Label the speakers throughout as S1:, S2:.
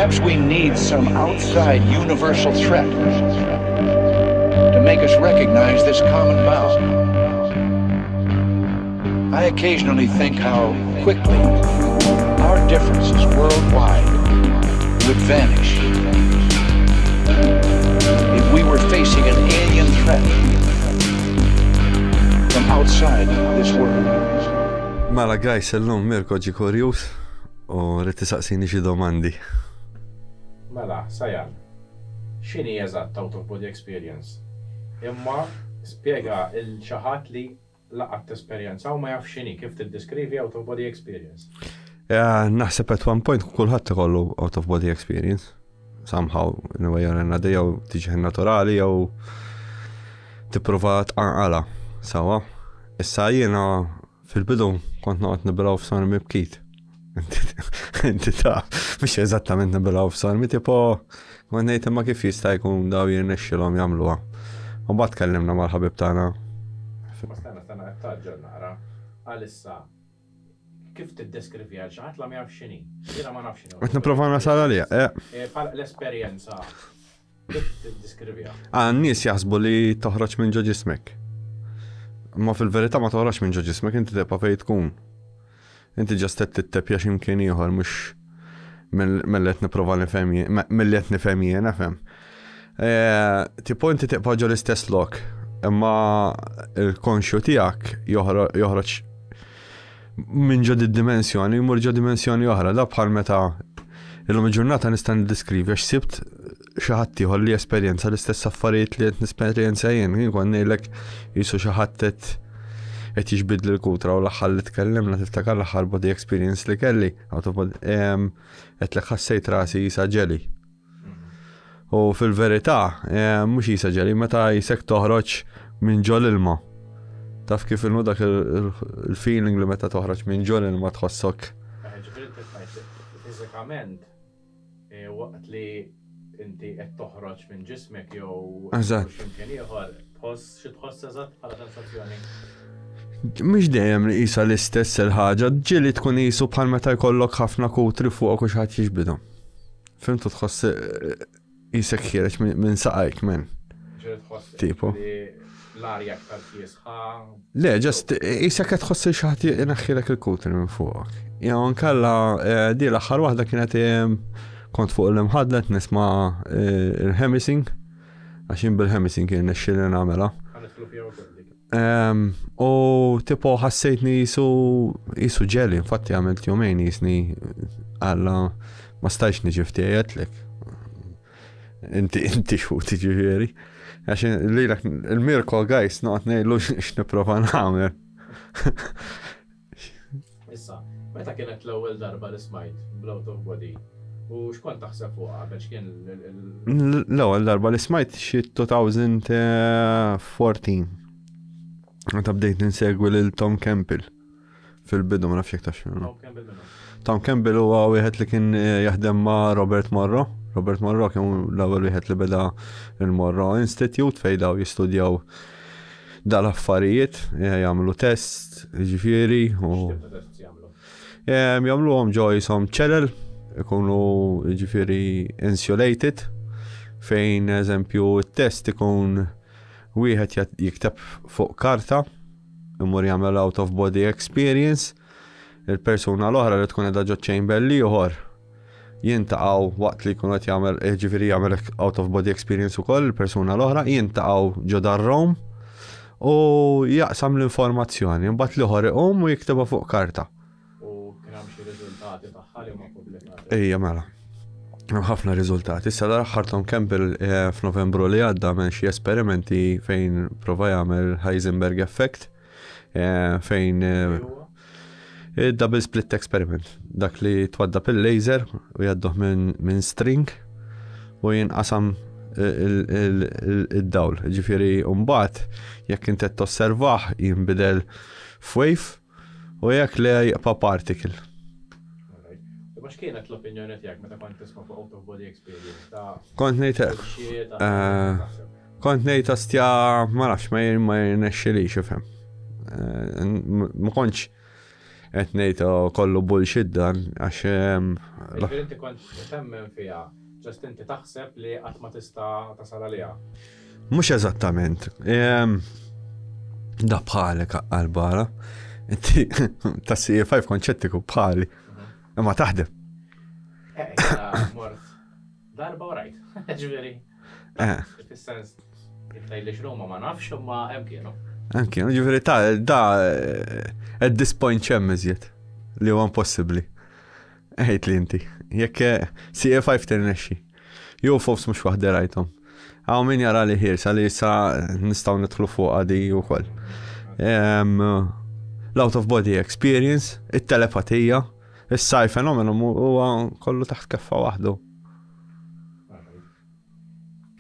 S1: Perhaps we need some outside universal threat to make us recognize this common bound. I occasionally think how quickly our differences worldwide would vanish if we were facing an alien threat from outside this world.
S2: Mela guys, illum Mirko ġi kurjus u rrid tisaqsini xi domandi.
S3: Mela, Sajjan, x'inhi eżatt out of body experience? Imma spjega xi ħadd li laqgħet tesperjenza u ma jaf x'inhi kif tiddeskrivi out of body experience.
S2: Naħseb at one point kulħadd ikollu out of body experience. Somehow, in a way or another, jew tiġi naturali jew tipprova tqanqala sawa. Issa jiena fil-bidu kont noqgħod nibilgħu f'sarmi bkit. Inti taf, mhux eżattament nibilgħu f'sarmi, tipo kont ngħid imma kif jista' jkun daw jirnexxilhom jagħmluha. U mbagħad tkellimna mal-ħabib tagħna.
S3: Stenna qed taġġel nara għalissa kif tiddeskrivi għal xi ħadd la ma jafx x'inhi. Jiena ma nafx x'inhi.
S2: Qed nipprova nasal għaliha.
S3: L-esperjenza kif tiddeskriviha?
S2: N-nies jaħsbu li toħroġ minn ġo ġismek. Ma fil-verità ma toħroġ minn ġo ġismek, inti tibqa' fejn tkun. Inti ġast qed tittepja x'imkien ieħor mhux milli qed nipprova nifhem milli qed nifhem jien nifhem. Tipo inti tibqa' ġo l-istess lok, imma l-konxju tiegħek joħroġ minn ġo id-dimensjoni, jmur ġo dimensjoni oħra, da bħal meta illum il-ġurnata nista' niddeskrivi għax sibt xi ħadd ieħor li esperjenza l-istess affarijiet li qed nesperjenza jien, kont ngħidlek qisu xi ħadd qed jiġbidli l-kutra u l-aħħar li tkellimna tiftakar l-aħħar body experience li kelli, qedlek ħassejt rasi jisa ġeli. U fil-verità mhux jisa ġeli, meta jisek toħroġ minn ġo l-ilma. Taf kif dak il-feeling li meta toħroġ minn ġo l-ilma tħossok.
S3: Fiżikament waqt li inti qed toħroġ minn ġismek jew x'imkien ieħor tħoss xi tħoss eżatt bħala sensazzjoni.
S2: Mhux dejjem li qisha l-istess il-ħaġa, ġieli tkun qisu bħal meta jkollok ħafna kutri fuqok u xi ħadd jiġbidhom. Fimtu tħoss qisek ħiereġ minn saqajk men. Tipo.
S3: L-arja aktar kiesħa.
S2: Le, ġast qisek qed tħossi xi ħadd inaħħilek il-kutri minn fuqok. Jew nkella di l-aħħar waħda kienet kont fuq l-imħadlet nisma' il-Hemising għax jien bil-Hemising kien nexxieli nagħmelha. U tipo ħassejtni jisu ġeli, infatti għamilt jumejn jisni għalla ma stajx niġi ftiejetlek. Inti xu tiġifieri. Għaxin lilek il-Mirko guys noqgħod ngħidlu x'nipprova nagħmel.
S3: Issa, meta kienet l-ewwel darba li smajt bl-out of body u x'kont taħseb fuqha biex kien
S2: l-ewwel darba li smajt xi 2014. Meta bdejt ninsegwi lil Tom Campbell fil-bidu ma nafx jekk taf x'inhu. Tom Campbell huwa wieħed li kien jaħdem ma' Robert Morrow. Robert Morrow kien l-ewwel wieħed li beda il-Morrow Institute fejn daw jistudjaw dal-affarijiet, jagħmlu test, jiġifieri u jagħmluhom ġo jisom ċelel, ikunu jiġifieri insulated fejn eżempju t-test ikun wieħed jikteb fuq karta, imur jagħmel out of body experience, il-persuna l-oħra li tkun qiegħda ġo chamber li ieħor jintaqgħu waqt li jkun qed jagħmel ġifieri jagħmel out of body experience ukoll il-persuna l-oħra jintaqgħu ġo darhom u jaqsam l-informazzjoni, mbagħad l-ieħor iqum u jiktebha fuq karta.
S3: U kien hemm xi riżultati tagħha li huma pubblikati.
S2: Ejja mela. Hemm ħafna riżultati. Issa l-aħħar Tom Campbell f'Novembru li għadda minn xi esperimenti fejn prova jagħmel Heisenberg effect fejn double split experiment. Dak li twaddab il-laser u jadduh minn string u jinqasam id-dawl. Ġifieri mbagħad jekk inti qed tosservah jinbidel f'wave u jekk le jibqa' particle.
S3: Mux kienet l-opinjoni tiegħek meta kont tisma' fuq out of body experience ta'
S2: kont ngħid astja ma nafx ma jirnexxilix ifhem. Ma kontx etnejt kollu bullshit dan, għax
S3: Inti kont temmen fija, ġast inti taħseb li qatt ma tista' tasal għaliha.
S2: mux eżattament. Da bħalek għal-bara. Inti ta' CA5 konċettiku bħali. Ma taħdem.
S3: Mort darba u rajt. Ġveri. Fis-sens, jiftajli xruma ma nafx, ma hemm kienu.
S2: Anki, ġifiri da at this point ċemmiżjiet li huwa impossibbli. Ejt li inti, jekk CA5 tirnexxi. Jew fofs mhux waħda rajthom. Għaw min jara li ħirsa li jissa nistgħu nidħlu fuq għadi wkoll. L-out of body experience, it-telepatija, is-sci fenomenu huwa kollu taħt keffa waħdu.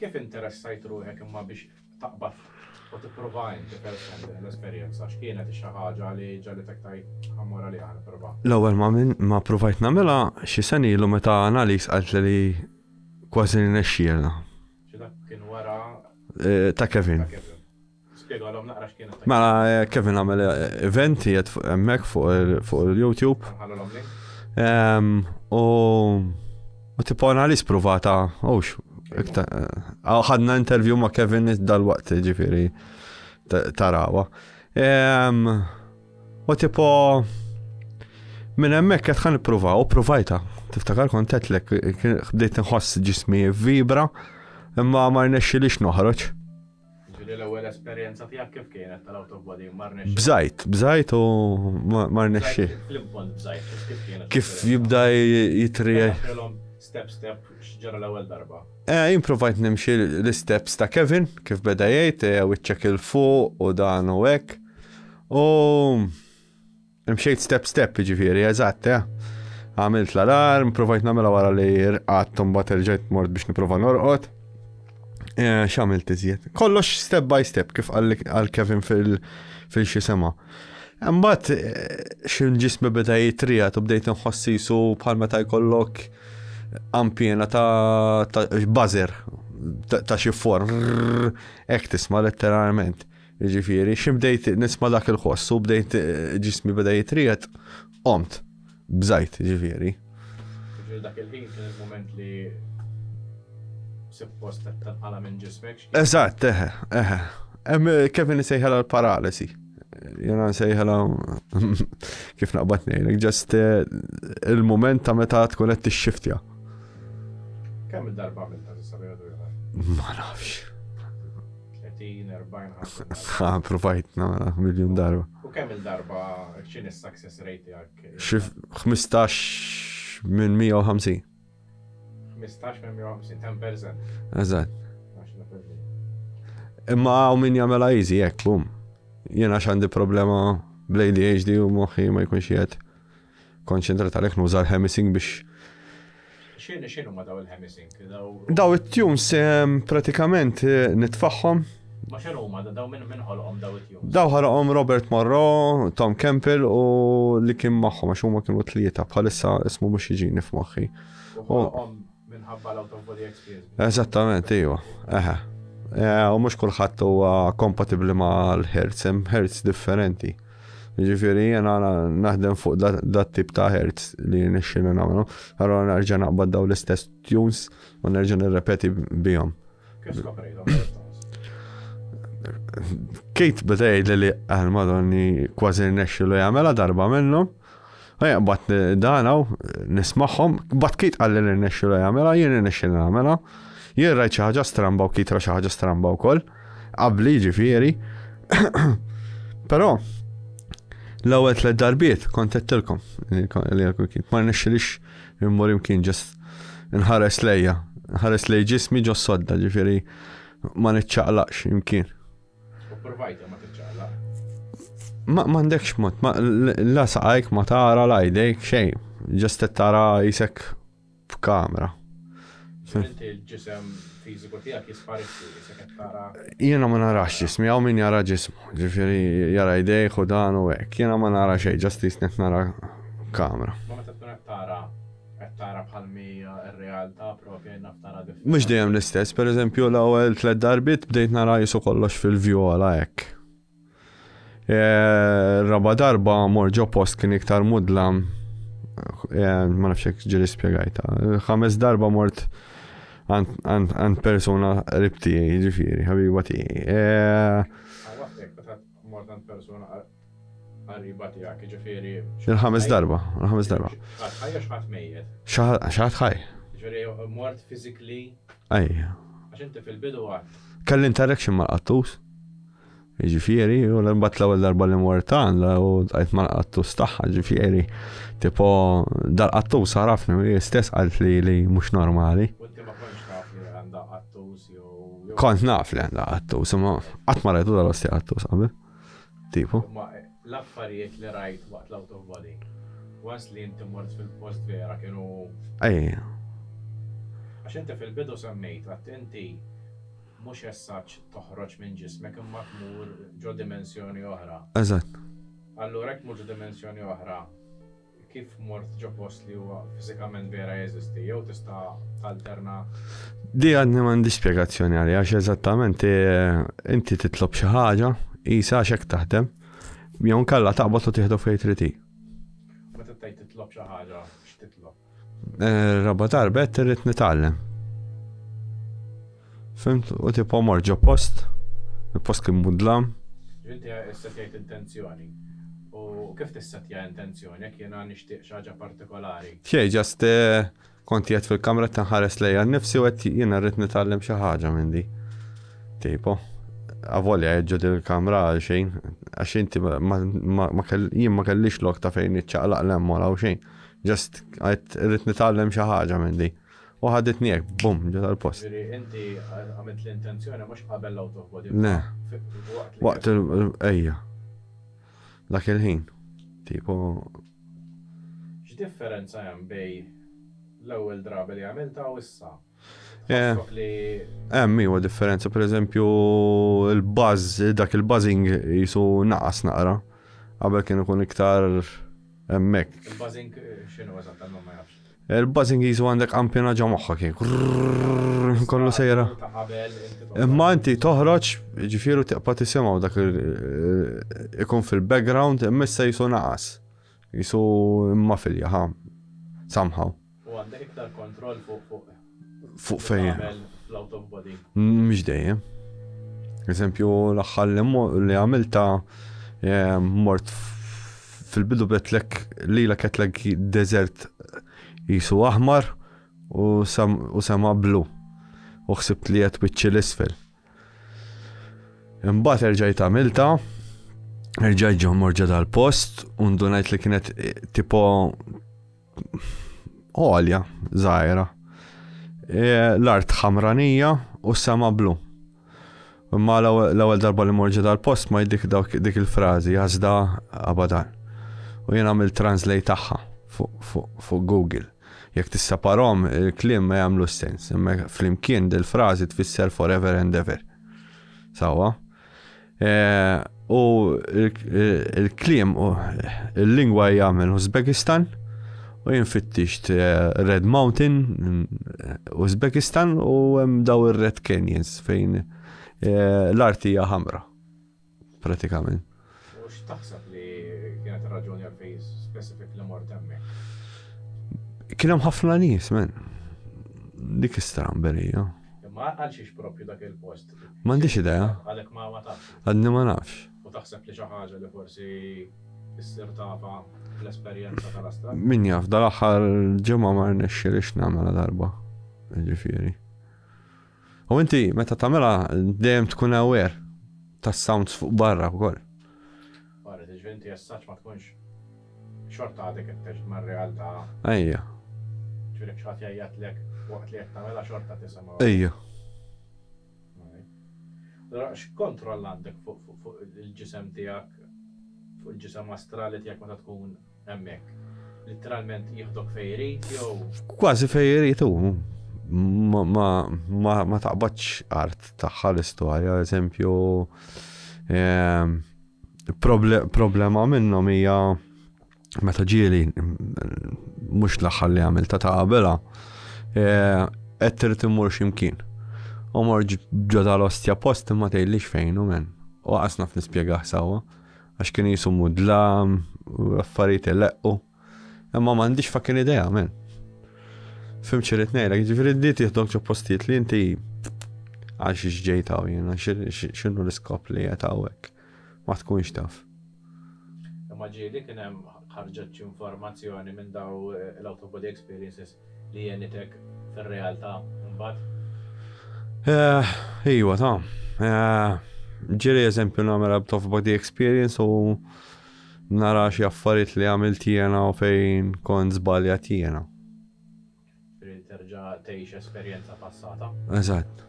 S3: Kif interessajt ruħek imma biex taqbad u tipprova inti l-esperjenza x'kienet xi ħaġa li ġalitek tajt ħammura li aħna prova?
S2: L-ewwel ma provajt nagħmilha xi sen ilu meta Annalise qalt li kważi nexxielna.
S3: Xi dak kien wara
S2: Ta' Kevin.
S3: Spjega għalhom naqra x'kienet.
S2: Mela Kevin għamel eventi hemmhekk fuq il-YouTube.
S3: Ħallulhom link.
S2: U tipo Annalise provata, ħadna interview ma' Kevin dal-waqt ġifiri tarawa. U tipo minn hemmhekk qed ħan nipprova u provajta. Tiftakar kont għedlek bdejt nħoss ġismi vibra imma ma rnexxilix noħroġ.
S3: Ġieli l-ewwel esperjenza tiegħek kif kienet tal-out of body ma rnexxi.
S2: Bżajt u ma rnexxi.
S3: Fl-impont bżajt kif kienet.
S2: Kif jibda jitrija.
S3: Step x'ġara l-ewwel darba.
S2: Improvajt nimxi l-steps ta' Kevin, kif beda jgħid, wiċċek il-fuq u dan u hekk. U mxejt step ġifieri, eżatt, għamilt l-alarm, provajt nagħmilha wara li rqadt mbagħad irġajt mort biex nipprova norqod. X'għamilt iżjed. Kollox step by step kif għal Kevin fil-xi sema. Mbagħad x'il-ġismi beda jitrijat u bdejt inħossisu bħal meta jkollok ampjena ta' buzzer ta' xi form hekk tisma' letteralment. Jiġifieri x'bdejt nisma' dak il-ħoss u bdejt ġismi beda jitrijat qomt bżajt ġifieri.
S3: Dak il-ħin kien il-moment li suppost tanqala minn ġismek.
S2: Eżatt, Kevin isejħela l-paralisi. Jena nsejħela kif naqbad ngħidlek, just il-moment ta' meta tkun qed tixxiftja.
S3: Kemm il-darba għamilta s'issa perjodu ieħor?
S2: Ma nafx.
S3: 30, 40,
S2: provajt nagħmilha miljun darba.
S3: U kemm il-darba x'inhi s-success rate tiegħek?
S2: Xi 15 minn 150.
S3: 15 minn 150, 10%.
S2: Eżatt. Imma hawn min jagħmilha easy hekk, bum. Jiena għandi problema bl-ADHD u moħħi ma jkunx qiegħed konċentrat għalhekk nuża l-hemisync biex.
S3: X'inhu ma daw il-hemisync?
S2: Daw it-tunes pratikament nitfaħħom.
S3: Ma x'inhu ma daw minn ħolqhom daw it-tunes?
S2: Daw ħarqhom Robert Monroe, Tom Campbell u li kien magħhom għax huma kienu tlieta bħalissa ismu mhux jiġini f'moħħi.
S3: Ħolqhom minħabba l-out of body experience.
S2: Eżattament, ejwa. U mhux kulħadd huwa kompatibbli mal-hertz, hemm hertz differenti. Jiġifieri jiena naħdem fuq dat tip ta' hertz li nixxilna nagħmlu. Allura nerġa' naqbad daw l-istess tunes u nerġa' nirrepeti bihom.
S3: Kif skoprejthom?
S2: Kate beda jgħidli li Madonni kważi nexxilu jagħmilha darba minnhom. Bat danaw nismagħhom, bat Kate qalli li nexxilu jagħmilha, jien nexxilu nagħmilha. Jien rajt xi ħaġa stramba u Kate ra xi ħaġa stramba wkoll. Qabli ġifieri. Però l-ewwel tliet darbiet kont qedtilkom li ma nexxilix immur imkien ġest inħares lejja. Nħares lej ġismi ġo sodda ġifieri ma niċċaqlaqx imkien.
S3: U provajta ma tiċċaqlaq?
S2: Ma m'għandekx mod, la saqajk ma tara la jdejk xejn, ġest tara jisek b'kamera.
S3: Inti l-ġisem fiżiku tiegħek jisparixxi jisek qed tara.
S2: Jiena ma narax ġismi, hawn min jara ġismu, ġifieri jara jdejk u dan u hekk. Jiena ma nara xejn, ġest jisnet nara kamera.
S3: Ma meta tkun qed tara bħal mija r-realtà propja naf tara differenti.
S2: Mhux dejjem l-istess, pereżempju l-ewwel tliet darbiet bdejt nara jisu kollox fil-vjola hekk. Raba darba mor ġo post kien iktar mudlam, ma nafx hekk ġieli spjegajta. 5 darba mort għand persona ribti, ġifieri, ħabiba tiegħi.
S3: Għawaftek, mort għand persona qariba tiegħek, ġifieri.
S2: Il-5 darba.
S3: Ħajja x'ħadd mejjed.
S2: Xaħat ħaj.
S3: Ġifieri mort physically.
S2: Ejja.
S3: Għax inti fil-bidu għad.
S2: Kelli interaction mal-qattus. Ġifieri, u l-bat l-ewwel darba li mortan, u għajt mal-qattus taħħa, ġifieri. Tipo, dal-qattus għarafni, u stess għalt li mux normali.
S3: U inti ma konx taf li għandha qattus jew.
S2: Kont naf li għandha qattus, ma qatt ma rajtu dal-osti qattus qabel. Tipo.
S3: Ma l-affarijiet li rajt waqt l-out of body. Once li inti mort fil-post vera kienu.
S2: Ejja.
S3: Għax inti fil-bidu semmejt, għat inti mux jessaċ toħroġ minn ġismek imma tmur ġo dimensjoni oħra.
S2: Eżatt.
S3: Allura jekk mur ġo dimensjoni oħra, kif mort ġo post li huwa fiżikament vera jeżisti, jew tista' talterna.
S2: Di għadni m'għandi spjegazzjoni għalli, għax eżattament inti titlob xi ħaġa, isa għax hekk taħdem, jew nkella taqbad u tieħdu fejn trid.
S3: Meta tgħid titlob xi ħaġa, x'titlob?
S2: Raba darba qed irrid nitgħallem. Fimt, u tipo mor ġo post, il-post kien mudlam.
S3: Inti s-setjajt intenzjoni. U kif t-setja intenzjoni, jek jena nishtiq xaġa partikolari?
S2: Xej, ġast konti għed fil-kamra t-nħares lejja nifsi u għed jena rrit nitallem xaħġa minn di. Tipo, għavolja għedġod il-kamra għal xejn, għax inti jien ma kellix lok ta' fejn iċċaqlaq l-emmola u xejn. Ġast għed rrit nitallem xaħġa minn di. U ħadetni jek, bum, ġod għal-post.
S3: Inti għamilt l-intenzjoni mux qabel l-out of body.
S2: Ne, waqt ejja. Dak il-ħin, tipo.
S3: X'differenza hemm bej l-ewwel drabi li għamilta u issa?
S2: Hemm huwa differenza, pereżempju il-buzz, dak il-buzzing jisu naqas naqra. Qabel kien ikun iktar hemmhekk.
S3: Il-buzzing x'inhu eżattament ma jafx.
S2: Il-buzzing jisu għandek ampina ġo moħħa kien. Kollu sejra. Imma inti toħroġ, ġifieru tiqpa tisimgħu dak ikun fil-background, imma issa jisu naqas. Jisu imma filja, ha. Somehow.
S3: U għandek iktar kontroll
S2: fuq fejn.
S3: L-out of body.
S2: Mhix dejjem. Eżempju, l-aħħar li għamilta mort fil-bidu betlek lila ketlek desert jisu aħmar u sama blu. U xsibt li jett biċċi l-isfel. Imbagħad erġajt għamilta, erġajt ġo morġa dal-post, u ndunajt li kienet tipo għolja, zaħira. L-art ħamranija u sama blu. Imma l-ewwel darba li morġa dal-post ma jdik dik il-frażi għażda abadan. U jien għamil translate tagħha fuq Google. Jekk tisseparhom il-kliem ma jagħmlu sens, imma flimkien dil-frażi tfisser forever and ever. Sawa? U il-kliem il-lingwa jagħmel Uzbekistan u jien fittixt Red Mountain Uzbekistan u hemm daw ir-Red Canyons fejn l-art hija ħamra pratikament.
S3: U x'taħseb li kienet ir-raġuni għal fejn specific li mort hemmhekk?
S2: Kien hemm ħafna nies, men. Dik istramberija.
S3: Ma għal xiex propju dak il-post.
S2: M'għandix idea.
S3: Għalek ma tafx.
S2: Għadni ma nafx.
S3: U taħseb li xi ħaġa li forsi issir tafa l-esperjenza tal-astra.
S2: Min jaf, dal-aħħar ġimgħa ma rnexxielix nagħmilha darba. Ġifieri. U inti meta tagħmilha dejjem tkun aware tas-sounds fuq barra wkoll.
S3: Wara tiġi inti jessaċ ma tkunx xorta għadek qed mar-realtà.
S2: Ejja.
S3: Ġifieri x'ħadd jgħidlek waqt li qed tagħmilha xorta tisimgħu.
S2: Ejja.
S3: X'kontroll għandek fuq il-ġisem tiegħek, fuq il-ġisem astrali tiegħek meta tkun hemmhekk? Literalment jieħdok fejn jrid jew?
S2: Kważi fejn jrid hu. Ma taqbadx art tagħha l-istorja, eżempju problema minnhom hija meta ġieli mhux l-aħħar li għamilta ta' qabelha qed trid immur x'imkien. U mor ġo dal-ostja post imma tgħidlix fejn u men. U qasna f'nispjegah sewwa Għax kien jisummu dlam, u affarijiet leqqu. Imma m'għandix fucking idea, men. Fim ċirrit ngħidlek, ġifieri d tieħdok ġo postijiet li inti għax ġej taw jiena, x'inhu l-iskop li qed hawnhekk. Ma tkunx taf.
S3: Imma ġieli kien hemm ħarġet informazzjoni minn daw l-out-of-body experiences li jenitek fir-realtà mbagħad.
S2: Iwa ta' ġiri eżempju nagħmel out-of-body experience u nara xi affarijiet li għamilt jiena u fejn kont żbaljat jiena.
S3: Terġa' tgħix esperjenza passata.
S2: Eżatt.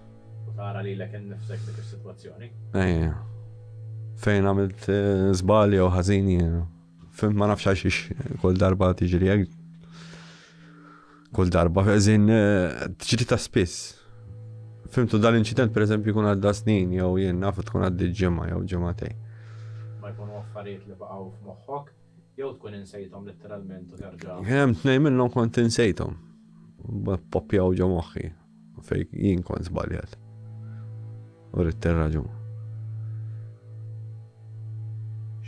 S3: U tara lilek innifsek dik is-sitwazzjoni.
S2: Ejja. Fejn għamilt żbalja u ħażin jiena. Fim ma nafx għax kull darba tiġri hekk. Kull darba eżin tiġri ta' spiss. Fimtu dal-inċident per eżempju jkun għadda snin jew jien naf tkun għaddi ġimgħa jew ġimgħatej.
S3: Ma jkunu affarijiet li baqgħu f'moħħok jew tkun insejthom letteralment u terġa'.
S2: Hemm tnejn minnhom kont insejthom. Poppjaw ġo moħħi fejn jien kont żbaljat. U rid raġun.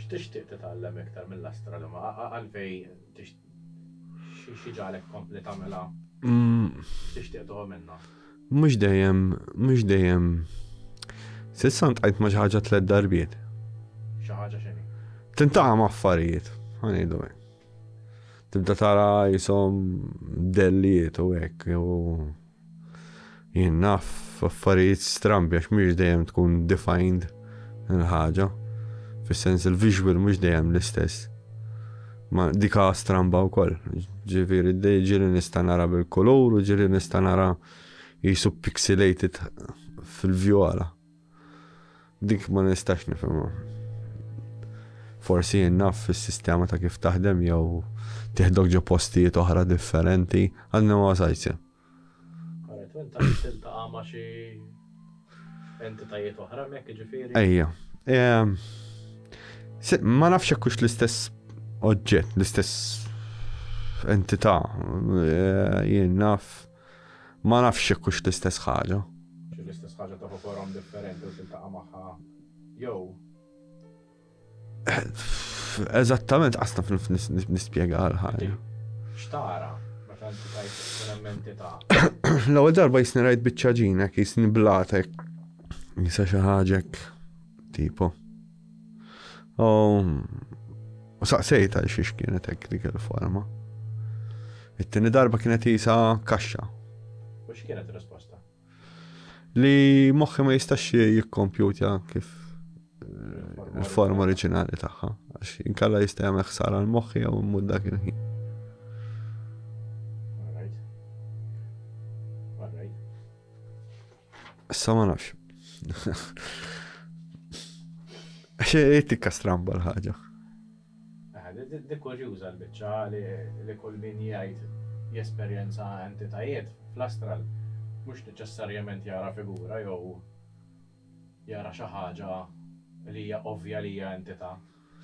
S3: X'tixtieq titgħallem iktar mill-astronomi għalfej xi ġalek kompli tagħmilha. X'tixtieq tuħu minnha.
S2: Mhux dejjem. S'issa ntqajt ma' xi ħaġa tliet darbiet.
S3: Xi ħaġa x'inhi.
S2: Tintaqam affarijiet, ħanejdu hekk. Tibda tara jisom dellijiet u hekk u jien naf affarijiet strambi għax mhux dejjem tkun defined il-ħaġa. Fis-sens il-visual mhux dejjem l-istess. Ma dika stramba wkoll. Ġifieri ġieli nista' nara bil-kulur u ġieli nista' nara jisu pixelated fil-vjola. Dik ma nistax nifhimha. Forsi naf fis-sistema ta' kif taħdem jew tieħdok ġo postijiet oħra differenti, għadna ma wasajtsi.
S3: Għarret, u inta tiltaqa' ma' xi entitajiet oħra hemmhekk jiġifieri.
S2: Ejja. Ma nafx jekkux l-istess oġġett, l-istess entità. Jien naf ma nafx jekkux l-istess ħaġa.
S3: L-istess ħaġa ta' forom differenti u tiltaqa' magħha jew.
S2: Eżattament qasna nispjega l-ħaġa.
S3: X'tara meta inti tajt hemm entità.
S2: L-ewwel darba jisni rajt biċċaġin hekk jisni blatek. Jisa xi ħaġa tipo. U saqsejta xiex kienet hekk dik il-forma. It-tieni darba kienet jisa kaxxa.
S3: U x'kienet ir-risposta?
S2: Li moħħi ma jistax jikkompjutja kif il-forma oriġinali tagħha. Għax inkella jista' jagħmel ħsara l-moħħi jew immud dak il-ħin. Issa ma nafx. Għax tikka stramba l-ħaġa.
S3: Dik kurjuża l-biċċa li kull min jgħid jesperjenza entitajiet fl-astral mhux neċessarjament jara figura jew jara xi ħaġa li hija ovvja li hija entità.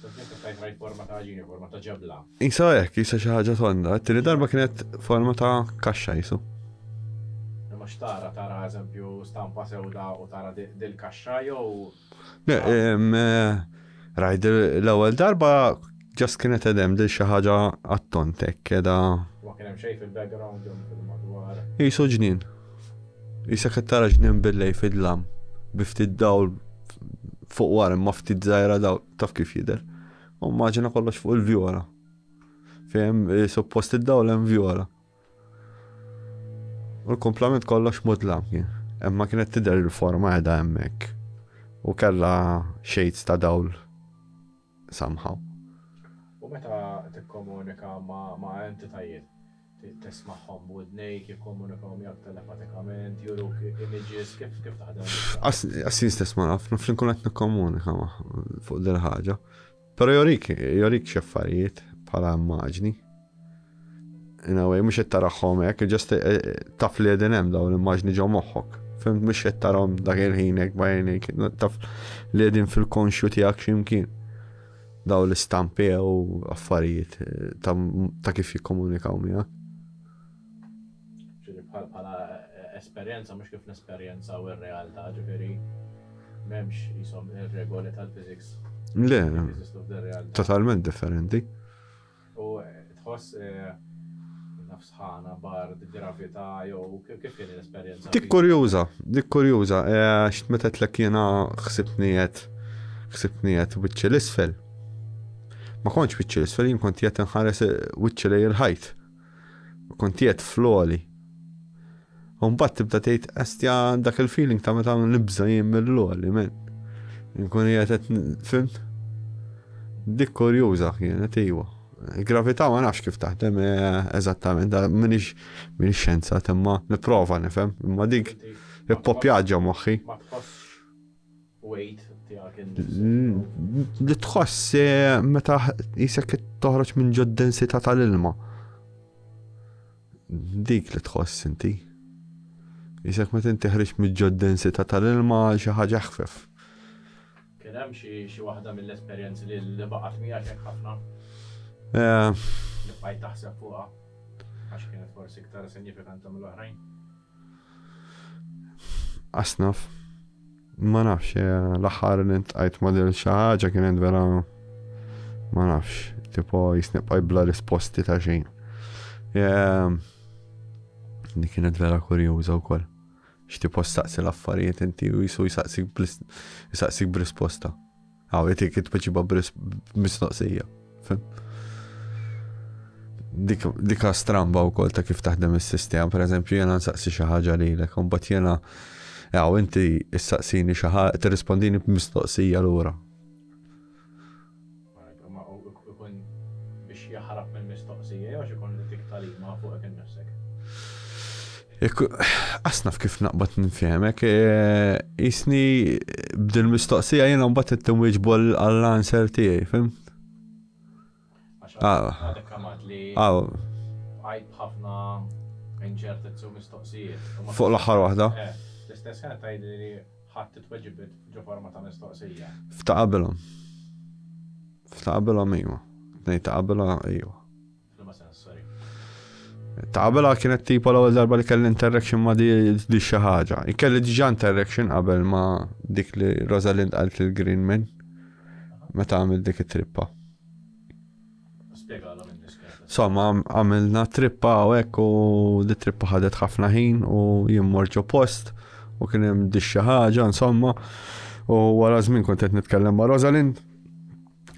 S3: Sempliċement tajt rajt forma ta' ġini, forma ta' ġebla.
S2: Isa hekk, isa xi ħaġa tonda. Tieni darba kienet forma ta' kaxxa jisu.
S3: Imma x'tara tara eżempju stampa sewda u tara dil-kaxxa jew.
S2: Rajt l-ewwel darba ġast kienet edem dil xi ħaġa attontek keda.
S3: Ma kien hemm xejn fil-background jew fil-madwar.
S2: Jisu ġnien. Jisa qed tara ġnien billej fid-lam. Biftit dawl fuq wara ma ftit żgħira daw taf kif jidher. U maġina kollox fuq il-vjola. Fehem suppost id-dawl hemm vjola. U l-komplement kollox mudlam kien. Imma kienet tidher il-forma qiegħda hemmhekk. U kellha shades ta' dawl somehow.
S3: U meta tikkomunika ma' entitajiet, tisma'hom b'udnejk, jikkomunikaw miegħek telepatikament, juruk images, kif taħdem?
S2: Assin stess ma naf, naf li nkun qed nikkomunika fuq din ħaġa. Però jorik xi affarijiet bħala immaġni. In a way mhux qed tarahom hekk, just taf li qegħdin hemm dawn l-immaġni ġew moħħok. Fimt mhux qed tarahom dak il-ħin hekk bajnejk, taf li qegħdin fil-konxju tiegħek x'imkien. Daw l-istampi u affarijiet ta' kif jikkomunikaw miegħek.
S3: Ġifieri bħala esperjenza mhux kif nesperjenzaw ir-realtà, ġifieri m'hemmx ishom ir-regoli tal-physics.
S2: Le,
S3: jeżistu f'dir-realtà.
S2: totalment differenti.
S3: U tħoss nafsħana bard gravità jew kif kien l-esperjenza?
S2: Dik kurjuża, x'tmetet lek jiena ħsibniet wiċċi l-isfel. Ma kontx wiċċi l-isfel, jien kont qiegħed inħares wiċċi lejn il-ħajt. Kont qiegħed floli. U mbagħad tibda tgħid estja dak il-feeling ta' meta nibża jien mill-loli, men. Inkun qiegħed fimt? Dik kurjuża kienet iwa. Il-gravità ma nafx kif taħdem eżattament, minix xjenza, imma nipprova nifhem, imma dik ippopjaġġa moħħi.
S3: Ma tħoss weight tiegħek
S2: Li tħoss meta jisek toħroġ minn ġod densità tal-ilma. Dik li tħoss inti. Jisek meta inti ħriġ minn ġod densità tal-ilma xi ħaġa ħfef.
S3: Kien hemm xi waħda mill-esperjenzi li baqgħet miegħek hekk ħafna li bqajt taħseb fuqha għax kienet forsi iktar sinifikanti mill-oħrajn.
S2: Asnaf. Ma nafx, l-aħħar li ntqajt model xi ħaġa kienet vera ma nafx, tipo jisnibqaj bla risposti ta' xejn. Di kienet vera kurjuża wkoll. X'tipo staqsi l-affarijiet inti u jisu jisaqsik b'risposta. Għaw, jtik jitpoġiba b'mistoqsija. Dika stramba wkoll ta' kif taħdem is-sistema. Per eżempju, jena nsaqsi xi ħaġa lilek, u mbagħad jena għaw, inti issaqsini xi ħaġa, tirrispondini b'mistoqsija lura.
S3: Ikun biex jaħrab mill-mistoqsija jew ikun li tik talima fuqek innifsek.
S2: Asnaf kif naqbad nifhemek, jisni b'dil mistoqsija jiena mbagħad ittimwieġbu għall-answer tiegħi, fimt?
S3: Għadek kamat li għajt ħafna inċertezzu mistoqsijiet.
S2: Fuq l-aħħar waħda?
S3: L-istess ħana tajdi li ħadd titweġibet ġo forma ta' mistoqsija.
S2: Ftaqabilhom iwa. Taqabilha iwa. Taqabilha kienet tipo l-ewwel darba li kelli interaction ma' di xi ħaġa. Ikelli diġà interaction qabel ma' dik li Rosalind qalt il-Greenman meta għamil dik it-trippa. Somma għamilna trippa u hekk u di trippa ħadet ħafna ħin u jien mort post u kien hemm di xi ħaġa insomma u wara żmien kont qed nitkellem ma' Rosalind.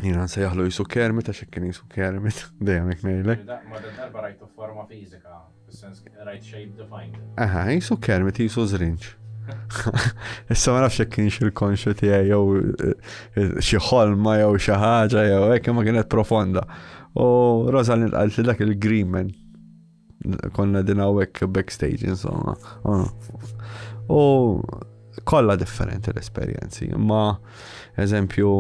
S2: Jiena nsejjaħlu jisu Kermit għax kien jisu Kermit dejjem hekk ngħidlek.
S3: Ma darba rajtu forma fiżika, fis-sens rajt shape defined.
S2: Jisu Kermit jisu żrinġ. Issa ma nafx hekk kienx il-konxu tiegħi jew xi ħolma jew xi ħaġa jew hekk ma kienet profonda. U Rosalind qalt li dak il-Greenman konna din hawnhekk backstage insomma. U kollha differenti l-esperjenzi. Ma eżempju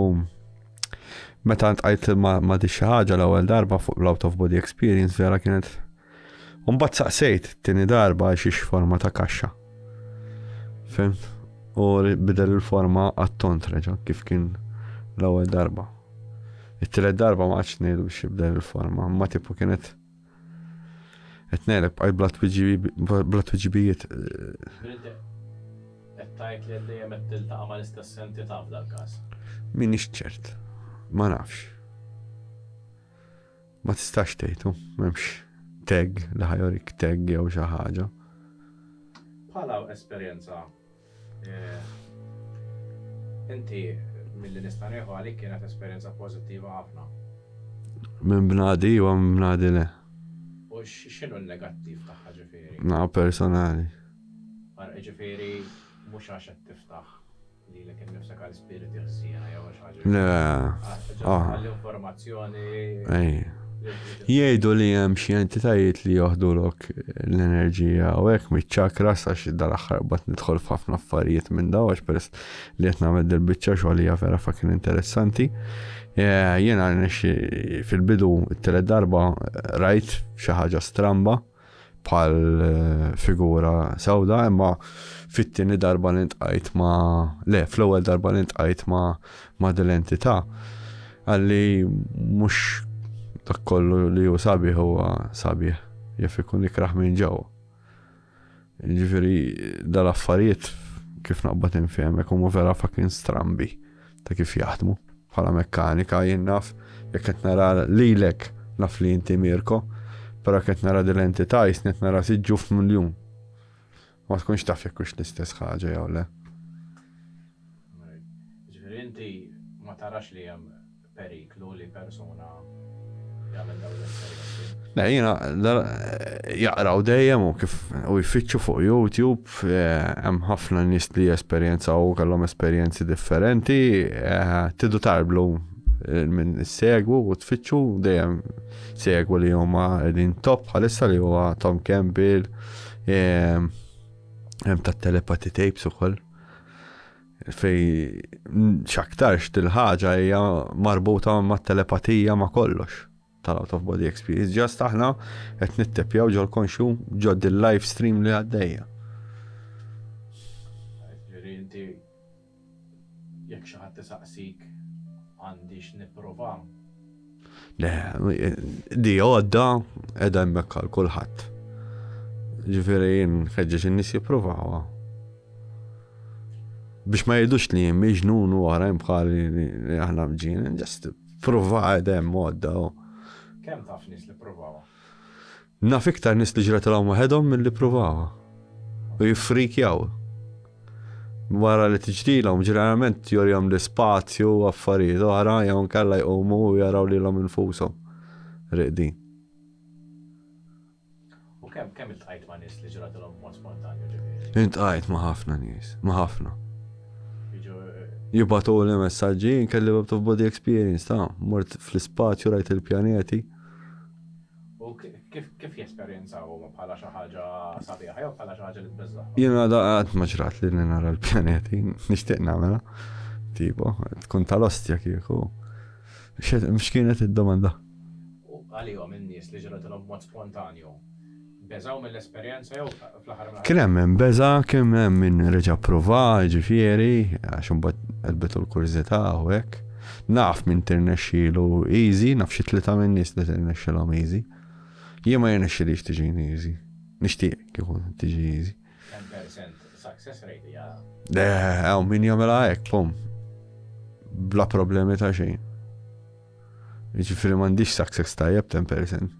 S2: meta ntqajt ma' di xi ħaġa l-ewwel darba fuq l-out of body experience vera kienet. U mbagħad saqsejt tieni darba xiex forma ta' kaxxa. Fimt? U bidel il-forma għat-tont reġa' kif kien l-ewwel darba. It-tielet darba ma għadx ngħidu biex jibdel il-forma, ma tipu kienet qed ngħidlek bqajt bla tweġibijiet.
S3: Qed tgħid li dejjem qed tiltaqa' mal-istess entità f'dak każ.
S2: M'iniex ċert. Ma nafx. Ma tistax tgħidu, m'hemmx tag li ħajorik tag jew xi ħaġa.
S3: Bħala esperjenza inti milli nista' nieħu għalik kienet esperjenza pożittiva ħafna.
S2: Minn bnadi u minn bnadi le.
S3: U x'inhu n-negattiv tagħha ġifieri?
S2: Personali.
S3: Ġifieri mhux għax qed tiftaħ lilek innifsek għal spiriti ħsiena jew xi ħaġa.
S2: Le.
S3: Għall-informazzjoni.
S2: Jgħidu li hemm xi entitajiet li joħdulok l-enerġija u hekk miċ-ċakras għax dal-aħħar bad nidħol f'ħafna affarijiet minn daw għax peress li qed nagħmel dil-biċċa xogħol hija vera kien interessanti. Jiena fil-bidu t-tielet darba rajt xi ħaġa stramba bħal figura sewda imma fit-tieni darba li ntqajt fl-ewwel darba li ntqajt ma' dil-entità għalli mhux dak kollu li hu sabiħ huwa sabiħ jaf ikun ikraħ minn ġewwa. Ġifieri dal-affarijiet kif naqbad infehmek huma vera fucking strambi ta' kif jaħdmu. bħala mekkanika jien naf jekk qed nara lilek naf li inti Mirko, però qed nara dil-entità jisnet nara siġġu f'miljun. Ma tkunx taf jekk hux l-istess ħaġa jew le.
S3: Ġifieri inti ma tarax li hemm periklu li persuna jagħmel dawn l-esperjenzi.
S2: Jiena jaqraw dejjem u kif u jfittxu fuq YouTube hemm ħafna nies li esperjenzaw kellhom esperjenzi differenti, tidu tarblu minn segwu u tfittxu dejjem segwu li huma qegħdin top bħalissa li huwa Tom Campbell, hemm tat-telepathy tapes ukoll. Fej x'aktarx til-ħaġa hija marbuta mat-telepatija ma' kollox tal-out of body experience. Ġast aħna qed nittepjaw ġol konxu ġod il-live stream li għaddejja.
S3: Ġifieri inti jekk xi ħadd isaqsik għandix nipprova.
S2: Le, di għodda qiegħda hemmhekk għal kulħadd. Ġifieri jien ħeġġeġ in-nies jippruvaw. Biex ma jgħidux li jien miġnun u għara bħali li aħna mġin, ġast prova qiegħda hemm għodda.
S3: Kemm taf nies li pprovaw?
S2: Naf iktar nies li ġratilhom waħedhom milli pruvaw. U jiffrikjaw. Wara li tiġrilhom ġeneralment jorjhom l-ispazju u affarijiet oħra jew nkella jqumu u jaraw lilhom infushom riqdin.
S3: U kemm iltqajt ma' nies li ġratilhom mod spontanju ġifieri?
S2: Intqajt ma' ħafna nies, ma' ħafna. Jibatuli messaġġi kelli out of body experience mort fl-ispazju rajt il-pjaneti.
S3: U kif jesperjenzaw bħala xi ħaġa sabiħa jew bħala xi ħaġa li tbeżżaħ?
S2: Jiena qatt ma ġrat li nara l-pjaneti, nixtieq nagħmilha. Tipo, tkun tal-ostja kieku. Mhux kienet id-domanda.
S3: U għalihom in-nies li ġratilhom mod spontanju. Beżaw mill-esperjenza jew fl-aħħar
S2: Kien hemm min beża, kien hemm min reġa' prova, ġifieri, għax imbagħad qalbetu l-kurżità u hekk. Naf min tirnexxielu easy, naf xi tlieta minn nies li tirnexxielhom easy. Jien ma jirnexxielix tiġini easy. Nixtieq kieku tiġi easy.
S3: 10% success rate hija.
S2: Hawn min jagħmilha hekk, pum. Bla problemi ta' xejn. Jiġifieri m'għandix success tajjeb 10%.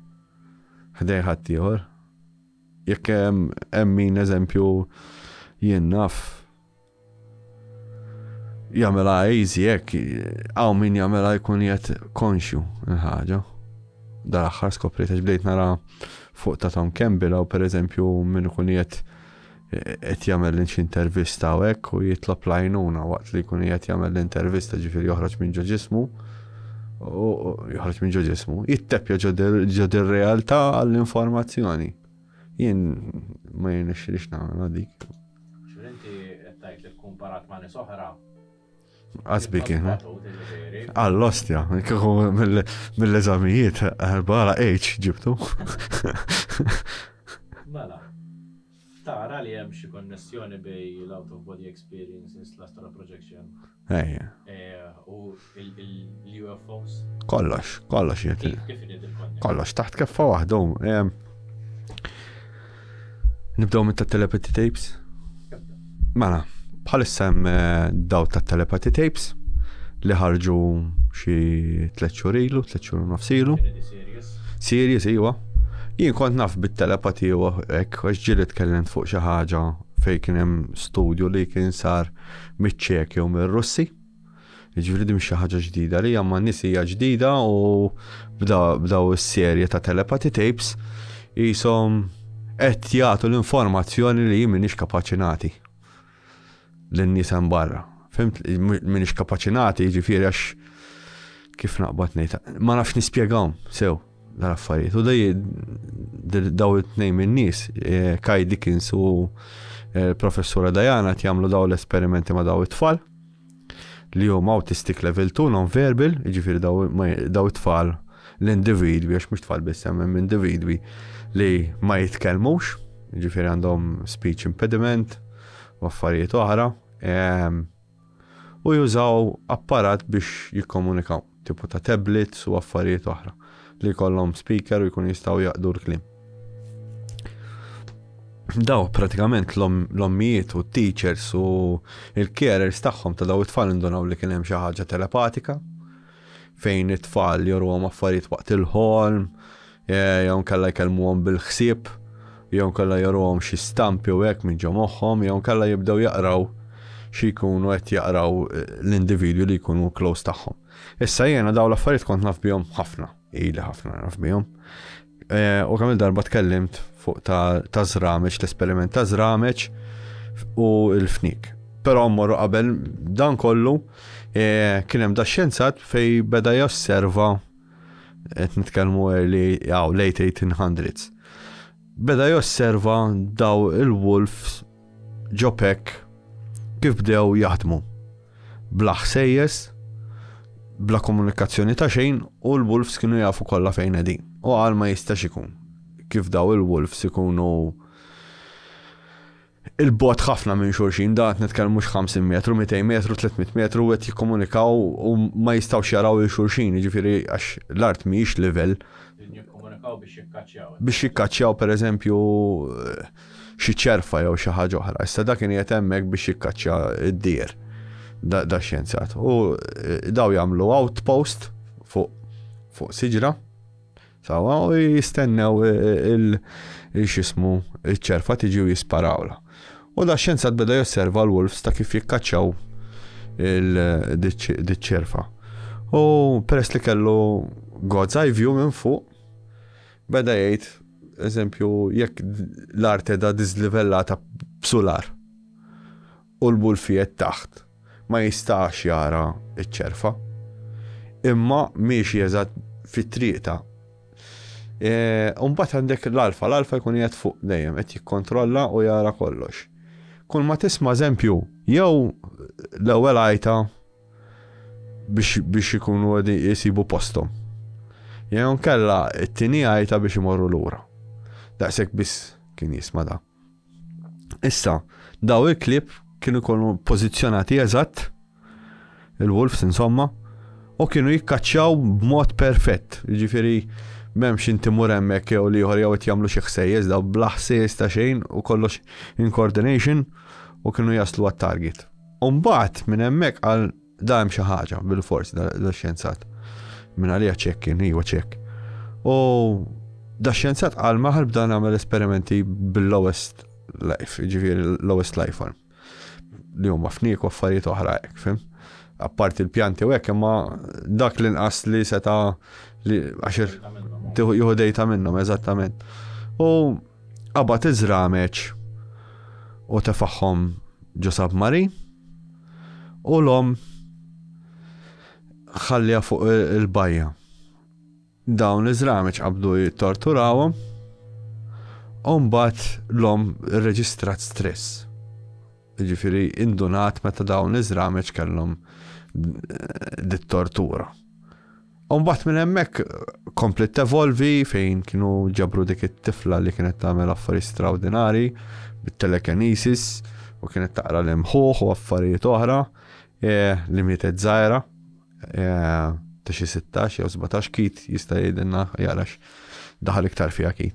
S2: Ħdej ħadd ieħor. Jekk hemm min eżempju jien naf jagħmilha easy hekk, hawn min jagħmilha jkun qiegħed konxju l-ħaġa. Dal-aħħar skopriet għax bdejt nara fuq ta' Tom Campbell u pereżempju min ikun qed jagħmel xi intervista u hekk u jitlob l-għajnuna waqt li jkun qed jagħmel l-intervista ġifieri joħroġ minn ġo ġismu u joħroġ minn ġo ġismu, jitteppja ġo dir-realtà għall-informazzjoni. Jien ma jirnexxielix nagħmel dik.
S3: X'inti qed tgħid li kkumparat ma' nies oħra.
S2: Qasbi kien. Għall-ostja, kieku mill-eżamijiet bħala H ġibtu.
S3: Mela. Tara li hemm xi konnessjoni bej l-out of body experiences, l-astral projection.
S2: Ejja.
S3: U l-UFOs.
S2: Kollox jgħid.
S3: Kif il-konnessjoni?
S2: Kollox taħt keffa waħdu. Nibdew mit telepathy tapes. Mela, bħalissa hemm daw tat-telepathy tapes li ħarġu xi 3 xhur ilu, 3 xhur u nofs ilu. Serious iwa. Jien kont naf bit-telepathy u hekk għax ġieli tkellimt fuq xi ħaġa fejn kien hemm studju li kien sar miċ-Ċekja u mir-Russi. Jiġifieri din xi ħaġa ġdida li ma n-nies hija ġdida u bdaw is-serje ta' telepathy tapes qishom qed jagħtu l-informazzjoni li jien m'iniex kapaċi nagħti lin-nies hemm barra. Fimt m'iniex kapaċi nagħti jiġifieri għax kif naqbad ngħid ma nafx nispjegahom sew dal-affarijiet. U daw it-tnejn min-nies, Kai Dickens u professura Diana jagħmlu daw l-esperimenti ma' daw it-tfal li huma autistic level 2 non-verbal, jiġifieri daw it-tfal l-individwi, għax mhux tfal biss hemm individwi li ma jitkellmux, jiġifieri għandhom speech impediment u affarijiet oħra, u jużaw apparat biex jikkomunikaw, tipu ta' tablets u affarijiet oħra li jkollhom speaker u jkun jistgħu jaqdu l-kliem. Daw pratikament l-ommijiet u t-teachers u il-carers tagħhom ta' daw it-tfal indonaw li kien hemm xi ħaġa telepatika fejn it-tfal joruhom affarijiet waqt il-ħolm, jew kalla jkellmuhom bil-ħsieb, jew kalla joruhom xi stampi u hekk minn ġo moħħhom, jew kalla jibdew jaqraw xi jkunu qed jaqraw l-individwi li jkunu close tagħhom. Issa jiena dawn l-affarijiet kont naf bihom ħafna, ili ħafna naf bihom. U kemm il-darba tkellimt fuq ta' żrameġ, l-esperiment ta' żrameġ u l-fnik. Però mmorru qabel dan kollu kien hemm da xjenzat fej beda josserva qed nitkellmu late 1800s. Beda josserva daw il-wolves ġopek kif bdew jaħdmu. Bla ħsejjes, bla komunikazzjoni ta' xejn u l-wolves kienu jafu kollha fejn qegħdin. U għal ma jistax ikun. Kif daw il-wolves ikunu il-bot ħafna minn xulxin, da nitkellmu 50 metru, 200 metru, 300 metru qed jikkomunikaw u ma jistgħux jaraw il-xulxin, jiġifieri għax l-art mhijiex livell.
S3: Jikkomunikaw biex jikkaċċjaw.
S2: Biex jikkaċċjaw pereżempju xi ċerfa jew xi ħaġa oħra. Issa dak kien qed hemmhekk biex jikkaċċja d-dier da xjenzat. U daw jagħmlu outpost fuq siġra sawa u jistennew il-xismu il-ċerfa tiġi u jisparawla. U da xjenzat beda josserva l-wolves ta' kif jikkaċċaw il-ċerfa. U peress li kellu God's eye view minn fuq, beda jgħid, eżempju, jekk l-art edha diżlivellata b'sular u l-bulfijiet taħt ma jistax jara iċ-ċerfa, imma miexi eżatt fit-triqta. Mbagħad għandek l-alfa jkun qiegħed fuq dejjem qed jikkontrolla u jara kollox. Kull ma tisma' eżempju, jew l-ewwel għajta biex ikunu jisibu postom. Jew nkella t-tieni għajta biex imorru lura. Daqshekk biss kien jisma' da. Issa, daw il-klip kienu jkunu pożizzjonati eżatt, il-wolves insomma, u kienu jikkaċċjaw b'mod perfett. Jiġifieri m'hemmx inti mur hemmhekk jew ieħor jew qed jagħmlu xi ħsejjes daw bla ħsejjes ta' xejn u kollox in coordination u kienu jaslu għat-target. U mbagħad minn hemmhekk qal da hemm xi ħaġa bil-fors da-xjenzat. Minn għalija ċekk kien iwa ċekk. U da-xjenzat qal ma ħarbda nagħmel esperimenti bil-lowest life, jiġifieri lowest life form. Li huma fnik u affarijiet oħra hekk, fim? Apparti l-pjanti u hekk imma dak l-inqas li seta' li għaxir jieħu dejta minnhom eżattament. U qabad iżrameġ u tefaħħom ġo submarin u l-om ħallija fuq il-bajja. Dawn iżrameġ qabdu jittorturawhom u mbagħad l-om irreġistrat stress. Jiġifieri indunat meta dawn iżrameġ kellhom dit-tortura. Mbagħad minn hemmhekk komplet evolvi fejn kienu ġabru dik it-tifla li kienet tagħmel affarijiet straordinari bit-telekinesis u kienet taqra l-imħuħ u affarijiet oħra li mietet żgħira ta' xi 16 jew 17 kit jista' jgħidilna jarax daħal iktar fiha kit.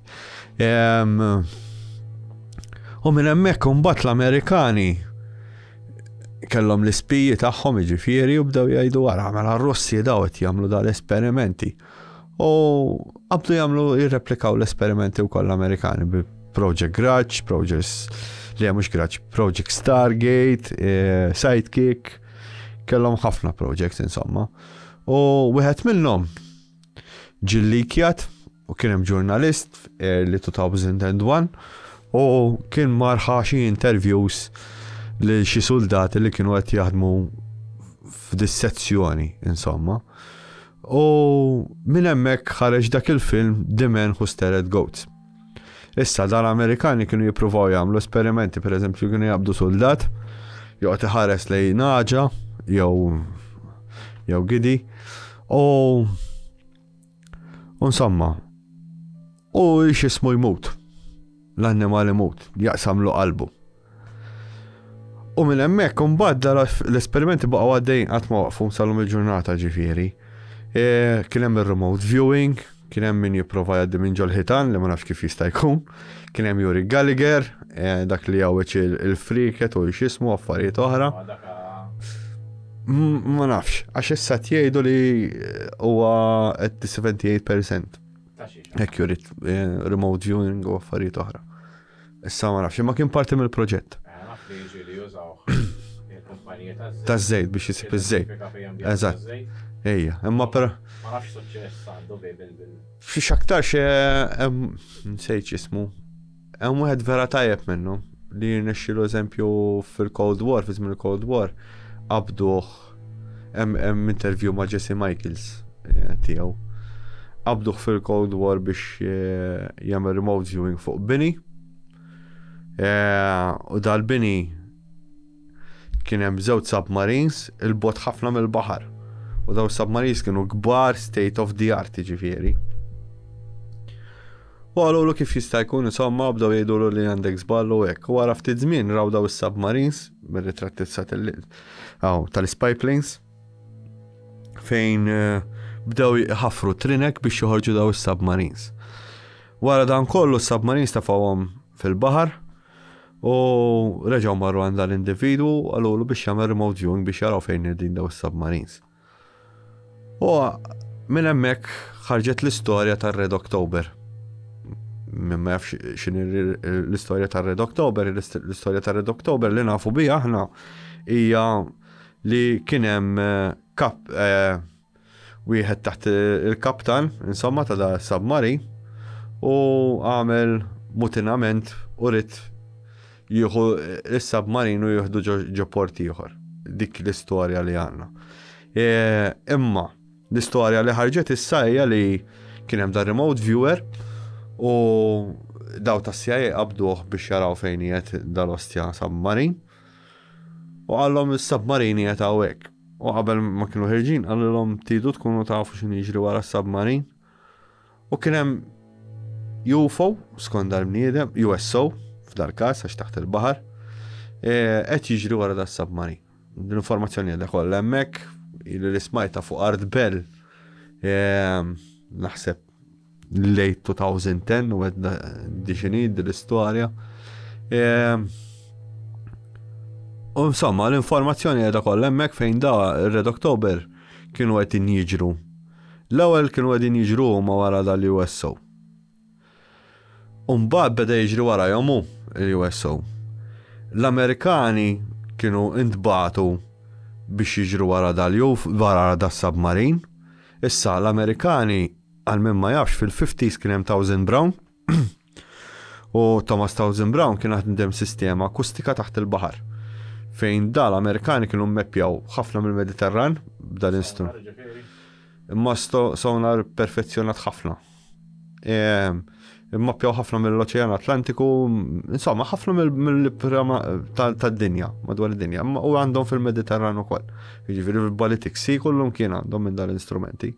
S2: U minn hemmhekk mbagħad l-Amerikani kellhom l-ispiji tagħhom jiġifieri u bdew jgħidu wara mela r-Russi daw qed jagħmlu dal-esperimenti. U qabdu jagħmlu jirreplikaw l-esperimenti wkoll l-Amerikani bi Project Grudge, Project Stargate, Sidekick, kellhom ħafna projects insomma. U wieħed minnhom ġillikjat u kien hemm ġurnalist li 2001 u kien marħa xi interviews li xi soldati li kienu qed jaħdmu f'dis-sezzjoni insomma. U minn hemmhekk ħareġ dak il-film The Man Who Stared Goats. Issa dal-Amerikani kienu jippruvaw jagħmlu esperimenti, pereżempju kienu jaqbdu soldat joqgħod iħares lejn naġa jew gidi u insomma u x'ismu jmut. L-annimal imut, jaqsamlu qalbu. U minn hemmhekk imbagħad l-esperimenti baqgħu għaddejjin qatt ma waqfu salhom il-ġurnata ġifieri. Kien hemm ir-remote viewing, kien hemm min jipprova jgħaddi minn ġol ħitan li ma nafx kif jista' jkun. Kien hemm Yuri Gallagher, dak li jgħawweġ il-friket u x'ismu affarijiet oħra. Ma nafx, għax issa jgħidu li huwa at 78%
S3: Ta' xi.
S2: accurate remote viewing u affarijiet oħra. Issa ma nafx, ma kien parti mill-proġett.
S3: Naf li jiġu li jużaw il-kumpanija
S2: Taż-żejt biex isib iż-żejt. Eżatt. Ejja, imma per
S3: Ma nafx suċċess għandu bil.
S2: fiex aktarx nsejt ismu. Hemm wieħed vera tajjeb minnu li nexxielu eżempju fil-Cold War, fi żmien il-Cold War, qabduh hemm interview ma' Jesse Michaels tiegħu. Qabduh fil-Cold War biex jagħmel remote viewing fuq bini. U dal-bini kien hemm żewġ submarines il-bot ħafna mill-baħar. U daw submarines kienu kbar state of the art ġifieri. U għallu kif jista' jkun insomma bdew jgħidulu li għandek żballu hekk. U wara ftit żmien raw daw is-submarines mir-ritratti tal-spy planes fejn bdew ħafru trinek biex joħorġu daw is-submarines. Wara dan kollu s-submarines tafawhom fil-baħar u reġgħu marru għand l-individwu għallu biex jagħmel remote viewing biex jaraw fejn din daw is-submarines. U minn hemmhekk ħarġet l-istorja tar-Red October. Min ma jafx x'inhi l-istorja tar-Red October, l-istorja tar-Red October li nafu biha aħna hija li kien hemm wieħed taħt il-kaptan insomma ta' da submarin u għamel mutinament u rid jieħu is-submarin u jieħdu ġo port ieħor. Dik l-istorja li għandna. Imma l-istorja li ħarġet issa hija li kien hemm da remote viewer u daw ta' CIA qabduh biex jaraw fejn qiegħed dal-ostja submarin u għallhom is-submarin qiegħed hawnhekk. U qabel ma kienu ħirġin għallhom tidu tkunu tafu x'inhu jiġri wara s-submarin. U kien hemm UFO skont dal-bniedem, USO f'dal-każ għax taħt il-baħar qed jiġri wara da s-submarin. L-informazzjoni għadha kollha hemmhekk li smajta fuq Art Bell naħseb late 2010 u għedna diċinid l-istorja. U insomma, l-informazzjoni għedha kollha hemmhekk fejn da Red October kienu qegħdin jiġru. L-ewwel kienu qegħdin jiġru ma wara dal-USO. U mbagħad beda jiġri warahom l-USO. L-Amerikani kienu intbagħtu biex jiġru wara dal-submarin. Issa l-Amerikani għal min ma jafx fil-50s kien hemm Townsend Brown u Thomas Townsend Brown kien għandhem sistema akustika taħt il-baħar fejn dal-Amerikani kienu mmeppjaw ħafna mill-Mediterran b'dal instrument. Imma sonar perfezzjonat ħafna. Mmappjaw ħafna mill-Oċean Atlantiku, insomma ħafna mill-prama tad-dinja, madwar id-dinja, u għandhom fil-Mediterran ukoll. Jiġifieri fil-Baltic Sea kollhom kien għandhom minn dal-instrumenti.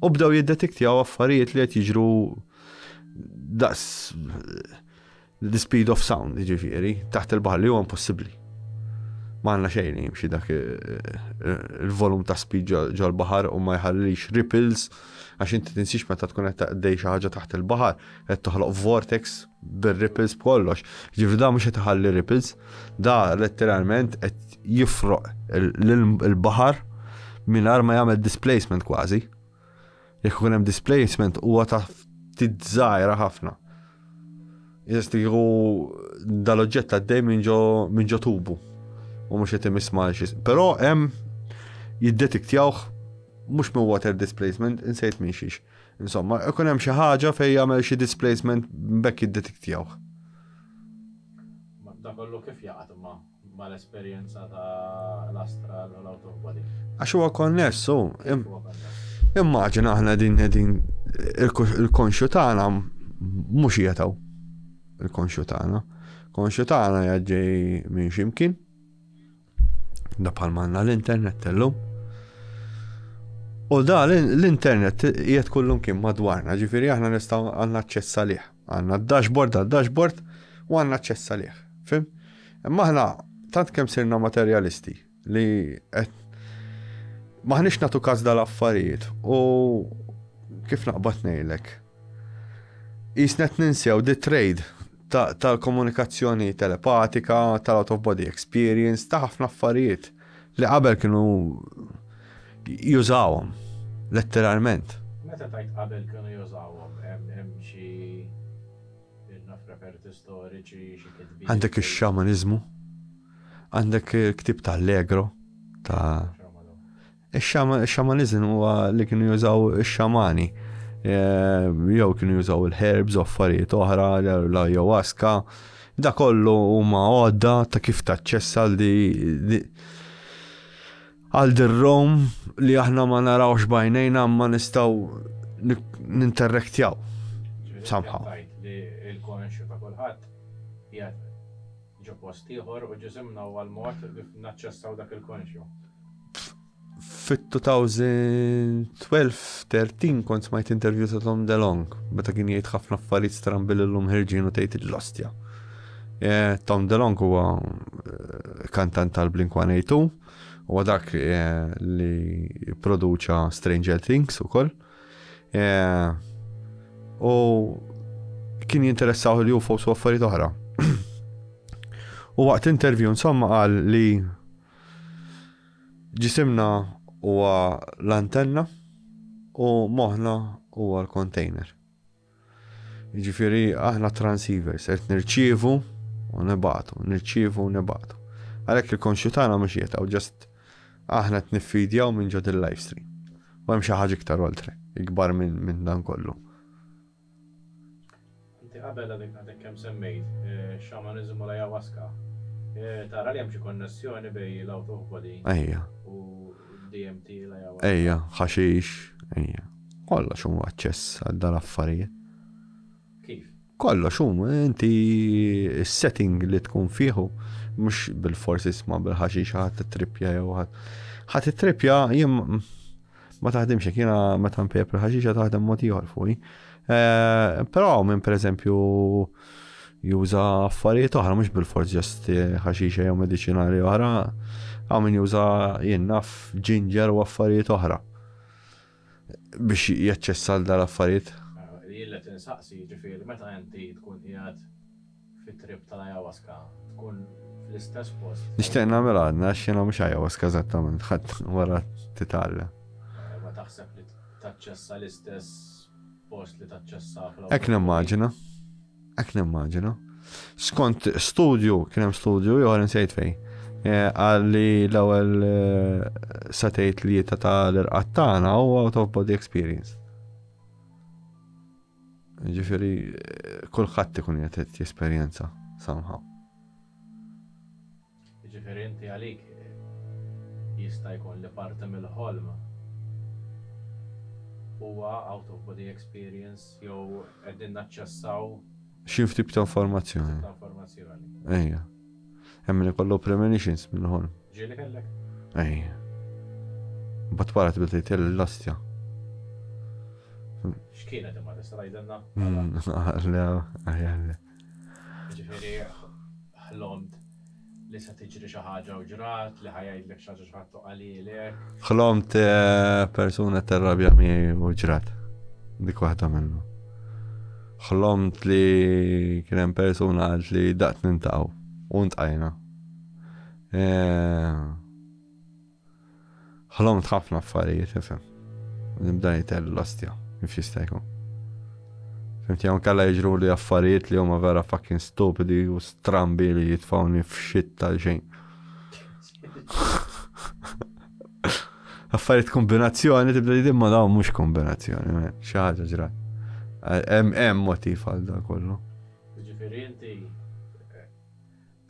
S2: U bdew jiddetektjaw affarijiet li qed jiġru daqs the speed of sound, jiġifieri, taħt il-baħar li huwa impossibbli. Ma għandna xejn jimxi dak il-volum ta' speed ġo l-baħar u ma jħallix ripples għax inti tinsix meta tkun qed taqdej xi ħaġa taħt il-baħar qed toħloq vortex bir-ripples b'kollox. Jiġifieri da mhux qed iħalli ripples, da letteralment qed jifroq il-baħar mingħajr ma jagħmel displacement kważi. Jekk ikun hemm displacement huwa ta' ftit żgħira ħafna. Jistgħu dal-oġġett għaddej minn ġo tubu u mhux qed imisma' però hemm jiddetektjawh mhux minn water displacement, insejt minn xiex. Insomma, ikun hemm xi ħaġa fejn jagħmel xi displacement bekk jiddetektjawh.
S3: Da kollu kif jaqgħod ma l-esperjenza ta' l-astral u l-out of body.
S2: Għax huwa konnessu. Immaġina aħna din il-konxju tagħna mhux jetaw. Il-konxju tagħna. Konxju tagħna jaġġej minn x'imkien. Da bħalma għandna l-internet illum. U da l-internet qiegħed kullum kien madwarna, ġifieri aħna nistgħu għandna aċċess għalih. Għandna d-dashboard u għandna aċċess għalih. Fim? Imma aħna tant kemm sirna materjalisti li maħniex nagħtu każ dal-affarijiet u kif naqbad ngħidlek. Isnet ninsew di trade tal-komunikazzjoni telepatika, tal-out of body experience, ta' ħafna affarijiet li qabel kienu jużawhom letteralment.
S3: Meta tajt qabel kienu jużawhom, hemm xi naf reperti storiċi, xi kitbi.
S2: Għandek ix-xamanizmu, għandek ktib ta' Allegro, ta' ix-xamanizmu huwa li kienu jużaw ix-xamani. Jew kienu jużaw il-herbs u affarijiet oħra, l-ayahuasca, da kollu huma għodda ta' kif taċċessa għal dir-Rom li aħna ma narawx bajnejna ma nistgħu ninterrektjaw. Somehow.
S3: Li l-konxju ta' kulħadd jgħid ġo post ieħor u ġisimna huwa l-mod kif naċċessaw dak il-konxju.
S2: Fit-2012-13 kont smajt intervju ta' Tom DeLonge, meta kien jgħid ħafna affarijiet strambil illum ħirġin u tgħid l-ostja. Tom DeLonge huwa kantant tal-Blink-182, huwa dak li produċa Stranger Things ukoll. U kien jinteressaw li UFOs u affarijiet oħra. U waqt intervju insomma qal li ġisimna huwa l-antenna u moħna huwa l-container. Jiġifieri aħna transceivers, qed nirċievu u nibagħtu, nirċievu u nibagħtu. Għalhekk il-konxju tagħna mhux jetaw ġast aħna qed niffidjaw minn ġod il-live stream. U hemm xi ħaġa iktar oltre, ikbar minn dan kollu.
S3: Inti qabel għadek kemm semmejt xamanizmu u l-ayahuasca. Tara li hemm xi konnessjoni bejn l-out of body u DMT l-ayahuasca.
S2: Ejja, ħaxix, ejja. Kollox huma aċċess għal dan affarijiet.
S3: Kif?
S2: Kollox huma inti s-setting li tkun fieħu mhux bil-forsi isma' bil-ħaxix ħadd titrippja jew ħadd titrippja jien ma taħdimx hekk jiena meta mpejjeb il-ħaxixa taħdem mod ieħor fuqi. Però minn pereżempju juża affarijiet oħra mhux bil-forsi ġast ħaxixa jew mediċinali oħra, hawn min juża jien naf ginger u affarijiet oħra biex jaċċessa l dal-affarijiet.
S3: Jilla tinsaqsi ġifieri meta inti tkun qiegħed fit-trip tal-ayahuasca tkun fl-istess post.
S2: Nixtieq nagħmel għadna għax jiena mhux ayahuasca eżattament ħadd wara titgħallem.
S3: Ma taħseb li taċċessa l-istess post li taċċessa
S2: Hekk nimmaġina. Skont studju, kien hemm studju ieħor insejt fejn. Għalli l-ewwel satejt li tal-irqat tagħna huwa out of body experience. Ġifieri kulħadd ikun qed jesperjenza somehow.
S3: Ġifieri inti għalik jista' jkun li parti mill-ħolm huwa out of body experience jew qegħdin naċċessaw
S2: xi ftit ta' informazzjoni. Ejja. Hemm li kollu premonitions mill-ħolm.
S3: Ġieli kellek?
S2: Ejja. Mbagħad wara tibda tgħid l-ostja.
S3: X'kienet imma tista' tgħidilna? Ġifieri ħlomt li se tiġri xi ħaġa u ġrat li ħajjgħidlek xi ħaġa ġrat toqgħalilek.
S2: Ħlomt persuna terrabja miegħi u ġrat. Dik waħda minnhom. Ħlomt li kien hemm persuna għalt li daqt nintaqgħu u ntqajna. Ħlomt ħafna affarijiet ifhem. Nibda jitell l-ostja kif jista' jkun. Fimti hawn kellha jiġru li affarijiet li huma vera fucking stupidi u strambi li jitfawni f'xit tal-xejn. Affarijiet kombinazzjoni tibda jidhim ma dawn mhux kombinazzjoni, xi ħaġa ġrat. Hemm motiv għal dan kollu.
S3: Ġifieri inti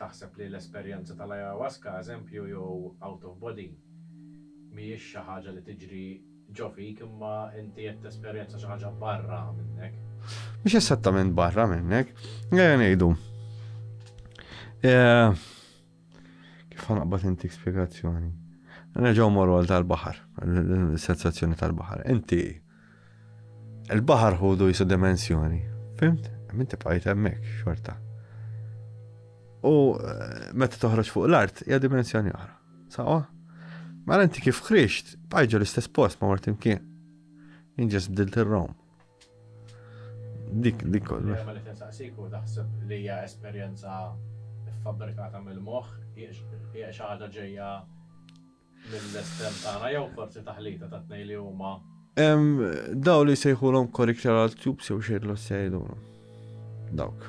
S3: taħseb li l-esperjenza tal-ayahuasca eżempju jew out of body mhijiex xi ħaġa li tiġri ġo fik imma inti qed tesperjenza xi ħaġa barra minnek.
S2: Mhux esattament barra minnek, ngħidu. Kif ħanaqbad inti spjegazzjoni? Nerġgħu morru għal tal-baħar, il-sensazzjoni tal-baħar. Inti il-baħar ħudu jisu dimensjoni, fimt? Minti bqajt hemmhekk xorta. U meta toħroġ fuq l-art hija dimensjoni oħra. Sawa? Mara inti kif ħriġt, bqajġu l-istess post ma mort imkien. Inġas bdilt ir-Rom. Dik kollu.
S3: Ma li tinsaqsik u taħseb li hija esperjenza fabbrikata mill-moħħ hija xi ħaġa ġejja mill-estem tagħna jew forsi taħlita ta' tnejn li huma
S2: Daw li sejħulhom curricular tubes jew xejn lo sejħulhom. Dawk,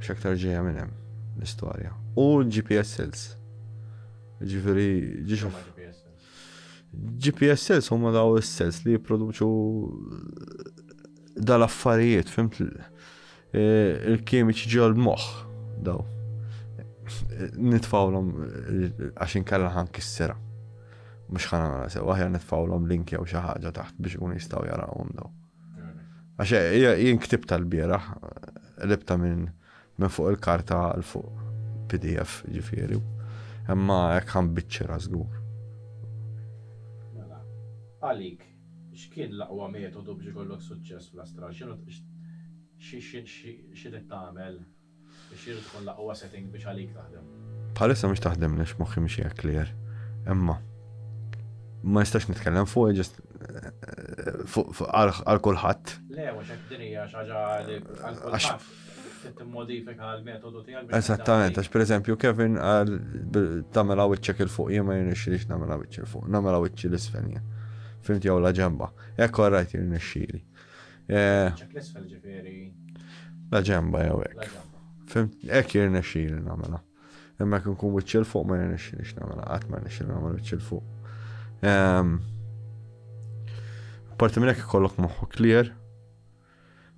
S2: x'aktar ġejja minn hemm l-istorja. U GPS cells. Ġifieri
S3: huma GPS.
S2: GPS cells huma daw is-cells li jipproduċu dal-affarijiet, fimt il-kimiċi ġew l-moħħ daw. Nitfawlhom għax inkella ħankissera. Mhux ħana sew aħjar nitfawlhom link jew xi ħaġa taħt biex ikunu jistgħu jarawhom daw. Għax jien ktibt tal-bieraħ libta minn fuq il-karta għal fuq PDF ġifieri. Imma hekk ħanbiċċera żgur.
S3: Mela, għalik, x'kien l-aqwa metodu biex ikollok suċċess fl-astral? Xi tagħmel biex irid tkun l-aqwa setting biex għalik taħdem?
S2: Bħalissa mhux taħdem lex moħħi mhix hekk clear. Imma ma nistax nitkellem fuq ġust għal kulħadd.
S3: Le, mhux hekk din hija xi ħaġa li għal kulħadd timmodifika l-metodu tiegħek.
S2: Eżattament, għax pereżempju Kevin qal tagħmel wiċċek il fuq jien ma jirnexxilix nagħmel wiċċ il fuq, nagħmel wiċċ l-isfel jien. Fimt jew la ġemba. Hekk orrajt jirnexxieli.
S3: Ċek l-isfel ġifieri.
S2: La ġemba jew hekk. Fimt hekk jirnexxieli nagħmelha. Imma jekk nkun wiċċ il fuq ma jirnexxilix nagħmelha, qatt ma jirnexxieli nagħmel wiċċ il fuq. Parti minn hekk ikollok moħħu clear.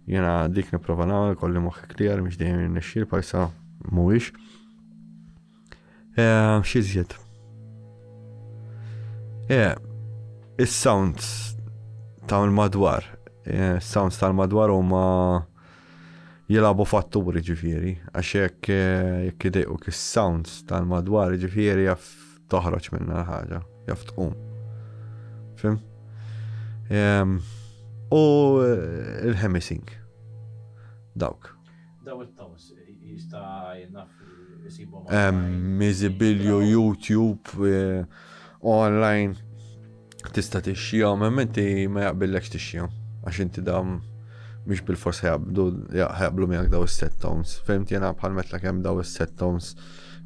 S2: Jena dik nipprova nagħmel kolli moħħi clear mhux dejjem jirnexxiel bħalissa mhuwiex. Xi żjed. Is-sounds tal-madwar. Is-sounds tal-madwar huma jilagħbu fatturi ġifieri għax jekk idejquk is-sounds tal-madwar ġifieri jaf toħroġ minnha ħaġa, jaf tqum. Fim? U il-hemising. Dawk.
S3: Daw it-tones jista' jinnaf isibu
S2: Miżibilju, YouTube, online tista' tixxihom, imma inti ma jaqbillekx tixxihom għax inti dam mhux bil-fors ħajaqblu miegħek daw is-set tones. Fimt jiena bħal metlek hemm daw is-set tones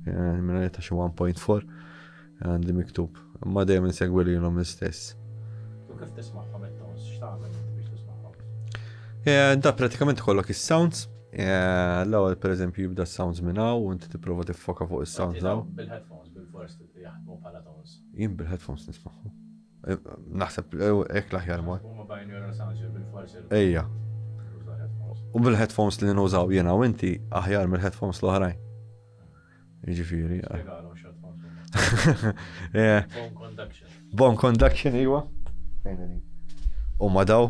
S2: minn ta' xi 1.4 għandi miktub. Imma dejjem insegwi lilhom l-istess.
S3: U kif tisma'hom it-tones? X'tagħmel biex tisma'hom?
S2: Da pratikament ikollok is-sounds. L-ewwel pereżempju jibda s-sounds minn hawn u inti tipprova tiffoka fuq is-sounds hawn.
S3: Bil-headphones bil-fors jaħdmu bħala tones.
S2: Jien bil-headphones nisma'hom. Naħseb hekk l-aħjar mod.
S3: Huma binaural sounds bil-fors.
S2: Ejja. U bil-headphones li nużaw jiena u inti aħjar mill-headphones l-oħrajn. Jiġifieri.
S3: Spjegalhom x'headphones. Bone conduction.
S2: Bone conduction iwa. U ma daw,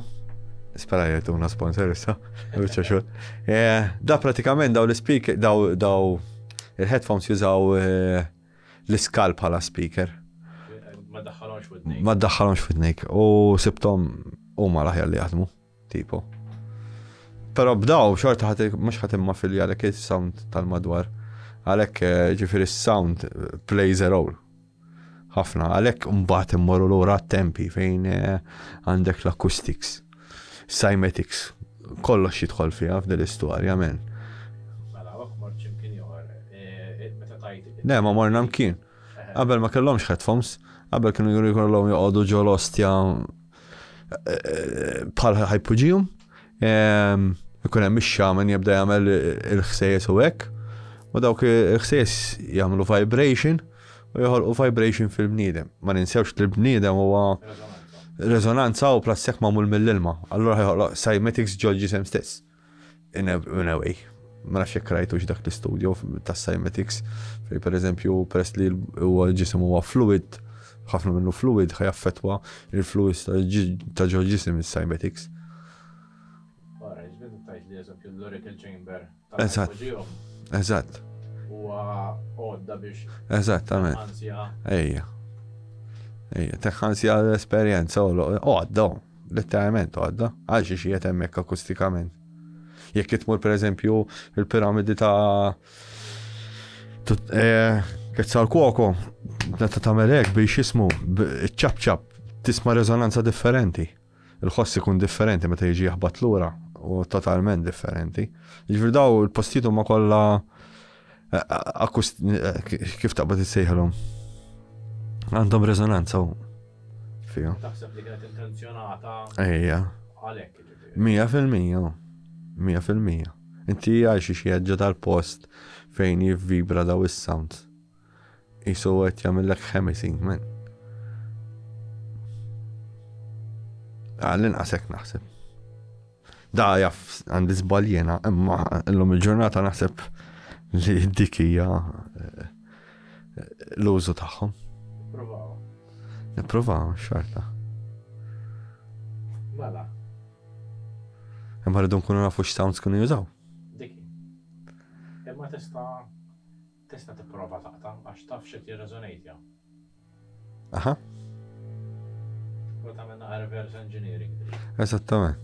S2: spera jgħetuna sponsor issa, da pratikament daw l-speaker, daw il-headphones jużaw l-iskal bħala speaker.
S3: Ma ddaħħalhomx f'udnejk.
S2: Ma ddaħħalhomx f'udnejk u sibtom huma l-aħjar li jaħdmu, tipo. Però bdaw xorta mhux ħadd imma filja għalhekk is-sound tal-madwar. Għalhekk ġifieri is-sound plays a role. Ħafna għalhekk mbagħad immorru lura t-tempi fejn għandek l-acoustics, cymatics, kollox jidħol fiha f'din l-istorja men.
S3: Mela hekk mort x'imkien ieħor. Meta tajt.
S2: Ne, ma morna mkien. Qabel ma kellhomx headphones, qabel kienu jkollhom joqogħdu ġo l-ostja bħal ħajpuġihom. Ikun hemm ix-xaman jibda jagħmel il-ħsejjes u hekk. U dawk il-ħsejjes jagħmlu vibration u joħolqu vibration fil-bniedem. Ma ninsewx li l-bniedem huwa rezonanza u plassek magħmul mill-ilma. Allura ħajħolq cymatics ġol ġisem stess. In a way. Ma nafx jekk rajtux dak l-istudju tas-cymatics fej pereżempju peress li huwa l-ġisem huwa fluid, ħafna minnu fluid ħajaffettwa il-fluid ta' ġol ġisem is-cymatics.
S3: Wara, ġbin tajt li eżempju l-Oracle Chamber.
S2: Eżatt.
S3: Huwa għodda biex.
S2: Eżattament.
S3: Ansja.
S2: Ejja, teħħansja l-esperjenza għodda, letteralment għodda, għalxi xiet hemmhekk akustikament. Jekk itmur pereżempju il-piramidi ta' Quetzalcoatl, meta tagħmel hekk biex jismu ċab tisma' reżonanza differenti. Il-ħoss ikun differenti meta jiġi jaħbad lura u totalment differenti. Jiġifieri daw il-postijiet huma kollha kif taqbad issejħilhom. Għandhom rezonanza u fija.
S3: Taħseb li kienet intenzjonata
S2: Ejja,
S3: għalhekk jiġifieri.
S2: 100%. 100%. Inti għaxi xieġġa tal-post fejn jivvibra daw is-sounds. Jisu għet jamillek chemising, man. Għallin għasek naħseb. Da jaff għandi zbaljena, imma l-lum il-ġurnata naħseb li dikija l-użu taħħom.
S3: Provaw.
S2: Niprovaw, xarta.
S3: Mela,
S2: Imma rridu nkunu nafu x-sounds kunu jużaw.
S3: diki. Imma tista' tipprova taqta' għax taf xi jirreżonejtja.
S2: Aha,
S3: U tagħmel reverse engineering.
S2: eżattament.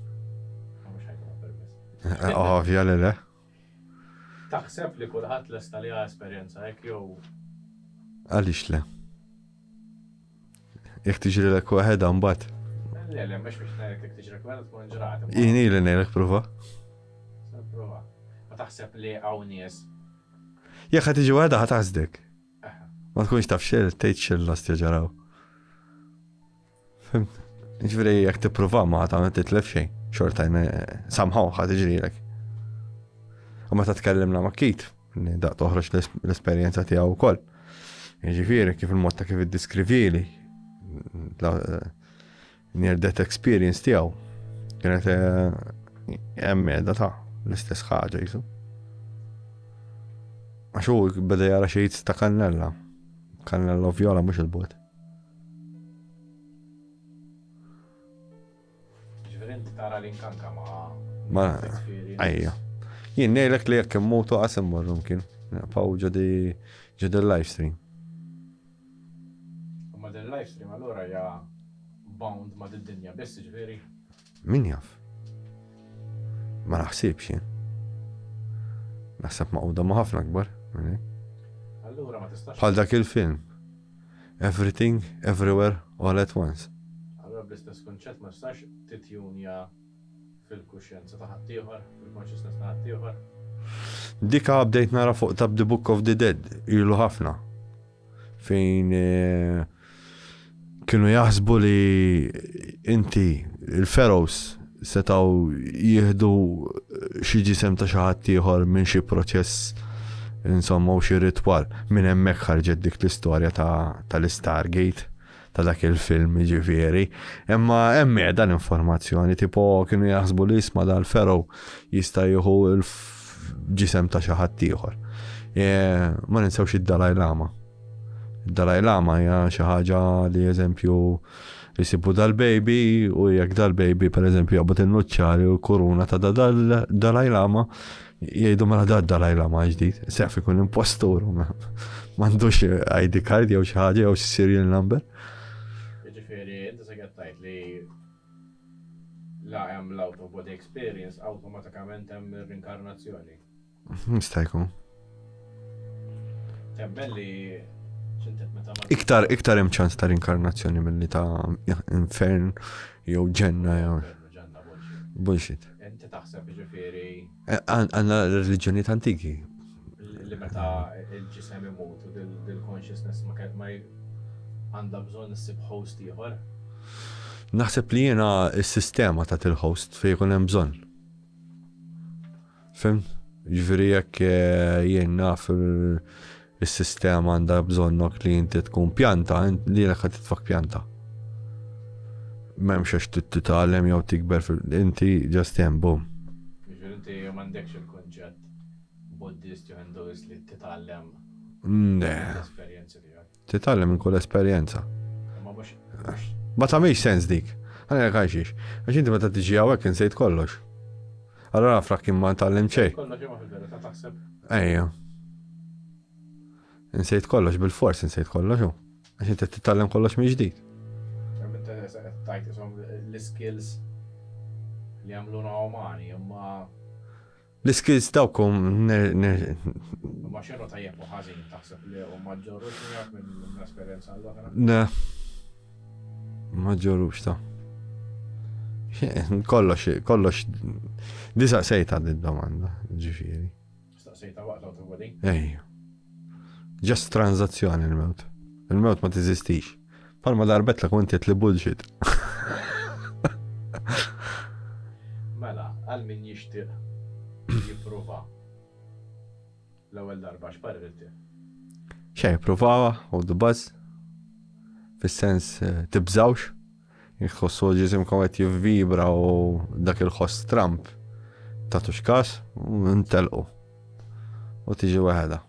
S3: Mhux ħajkun permess.
S2: Ovvja li le.
S3: Taħseb li kulħadd lesta li esperjenza hekk jew
S2: Għalix le. Jek tiġri l-ek waħeda mbagħad.
S3: le mhux biex ngħidlek dik tiġrek wara tkun ġrat.
S2: Jini li nejlek prova.
S3: Prova. Ma taħseb li hawn nies
S2: Jek ħat tiġi waħda ħat għazdek. Ma tkunx taf xil, tejt xil last jaġaraw. Fimt? Ġveri jek t-prova ma ħat għamet titlef xejn. Xorta somehow ħat iġri l-ek. U ma ta' tkellimna ma' kit. Da' toħroġ l-esperienza tijaw u koll. Ġifiri kif il-mod ta' kif id-diskrivili. Near death experience tijaw. Kienet emmeda ta' l-istess ħaġa jisu. Għaxu beda jara xejt ta' kannella. Kannella vjola mux il-bot.
S3: ġifieri inti tara l-inkanka
S2: Ma
S3: experience.
S2: Ejja. Jien nejlek li jekk immutu qasem morrum kien. Paw ġodi live stream.
S3: U ma din live stream allura hija bound ma din-dinja biss ġifieri.
S2: Min jaf? Ma naħsibx jien. Naħseb maquda ma ħafna kbar.
S3: Allura ma tistax.
S2: Bħal dak il-film. Everything, everywhere, all at once.
S3: Allura bl-istess kunċett ma tistax titjunja fil-kuxjenza ta' ħaddieħor, fil-consciousness ta' ħaddieħor.
S2: Dika bdejt nara fuq tab The Book of the Dead, ilu ħafna. Fejn kienu jaħsbu li inti, il-Pharaohs, setaw jihdu xi ġisem ta' xi ħadd ieħor minn xi proċess insomma u xi ritwal. Minn hemmhekk ħarġet dik l-istorja tal-Stargate ta' dak il-film ġifieri. Imma hemm dan informazzjoni tipo kienu jaħsbu li isma' dal-Pharaoh jista' jieħu l-ġisem ta' xi ħadd ieħor. Ma ninsewx id-Dalai Lama. Dalai Lama hija xi ħaġa li eżempju jisibu dal-baby u jekk dal-baby per eżempju jaqbad il-nuċċari u l-kuruna ta' Dalai Lama jgħidu mela Dalai Lama ġdid. Sef ikun impostur m'għandux ID card jew xi ħaġa jew xi serial number.
S3: Ġifieri inti se qed tgħid li la hemm l-out of body experience awtomatikament hemm ir-rinkarnazzjoni.
S2: Nista' jkun.
S3: Temmen li x'inti meta ma
S2: Iktar hemm ċans ta' rinkarnazzjoni milli ta' infern jew ġenna jew
S3: ġenna
S2: bullshit.
S3: Inti taħseb ġifieri
S2: Għandna reliġjonijiet antiki.
S3: li meta il-ġisem imut u dil-consciousness ma għandha bżonn issib host ieħor.
S2: Naħseb li jiena s-sistema ta' il-host fejn jkun hemm bżonn. Fim? Ġifieri jekk jien naf il-sistema għandha bżonnok li inti tkun pjanta, li l-ek titfak pjanta. M'hemmx għax titgħallem jew tikber inti just hemm boom.
S3: Ġifieri inti m'għandekx il-konċett Buddhist jew Hinduist li titgħallem
S2: Ne,
S3: l-esperjenzi tiegħek.
S2: titgħallem minn kull esperjenza.
S3: Ma mhux
S2: Ma tagħmilx sens dik. Għalhekk għaxix. Għax inti meta tiġi hawnhekk insejt kollox. Allora frak imma tgħallem xejn.
S3: kollox imma fil-verità taħseb
S2: Ejja. Insejt kollox bil-fors, insejt kollox hu. Għax inti titgħallem kollox minn ġdid.
S3: hemm inti qed tajt isom l-skills li jagħmluna umani imma
S2: L-skills dawkom
S3: imma x'inhu tajjeb u ħażin taħseb li huma ġorrux miegħek minn l-esperjenza l-oħra.
S2: ne. Ma ġorux ta'. Kollox. Disa sejta d-domanda, ġifieri.
S3: Staqsejta waqt l-autobody.
S2: Ejja. Just transazzjoni il-mewt. Il-mewt ma teżistix. Palma darbet la kontiet li bullshit.
S3: Mela, għal min jixtieq jipprova l-ewwel darba x'parrilti.
S2: Xej, provawa, u d-buzz. Fis-sens tibżawx. Jħossu ġisimkom qed jivvibra u dak il-ħoss Trump tagħtu x'kas u ntelqu. U tiġi waħda.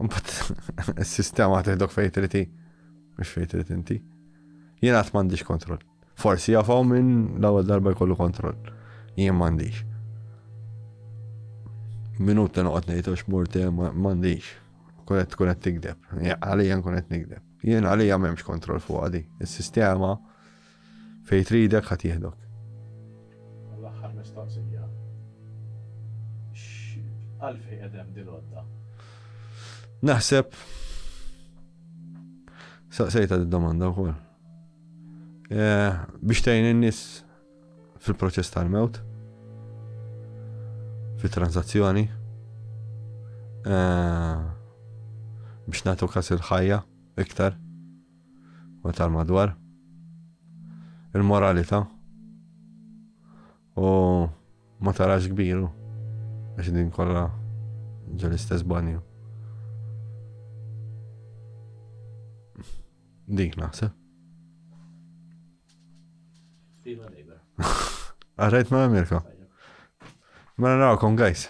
S2: Mbagħad is-sistema teħdok fejn trid mhux fejn trid inti. Jien qatt m'għandix kontroll. Forsi jafaw minn l-ewwel darba jkollu kontroll. Jien m'għandix. Minuta noqgħod ngħid x'murti m'għandix. Kun qed tikdeb. Għalija nkun qed nikdeb. Jien għalija m'hemmx kontroll fuq għadi. Is-sistema fejn tridek ħadd jieħdok.
S3: L-aħħar mistoqsija. Għalfejn qegħdem dil-għodda?
S2: Naħseb saqsejta d-domanda wkoll. Biex tgħin in-nies fil-proċess tal-mewt, fit-transazzjoni, biex nagħtu każ il-ħajja iktar u tal-madwar, il-moralità u ma tarax kbiru biex din kollha ġol istess banju. Dik naħseb.
S3: Fima nejba.
S2: Għarrejt ma' Amerika. Ma narawkom, guys.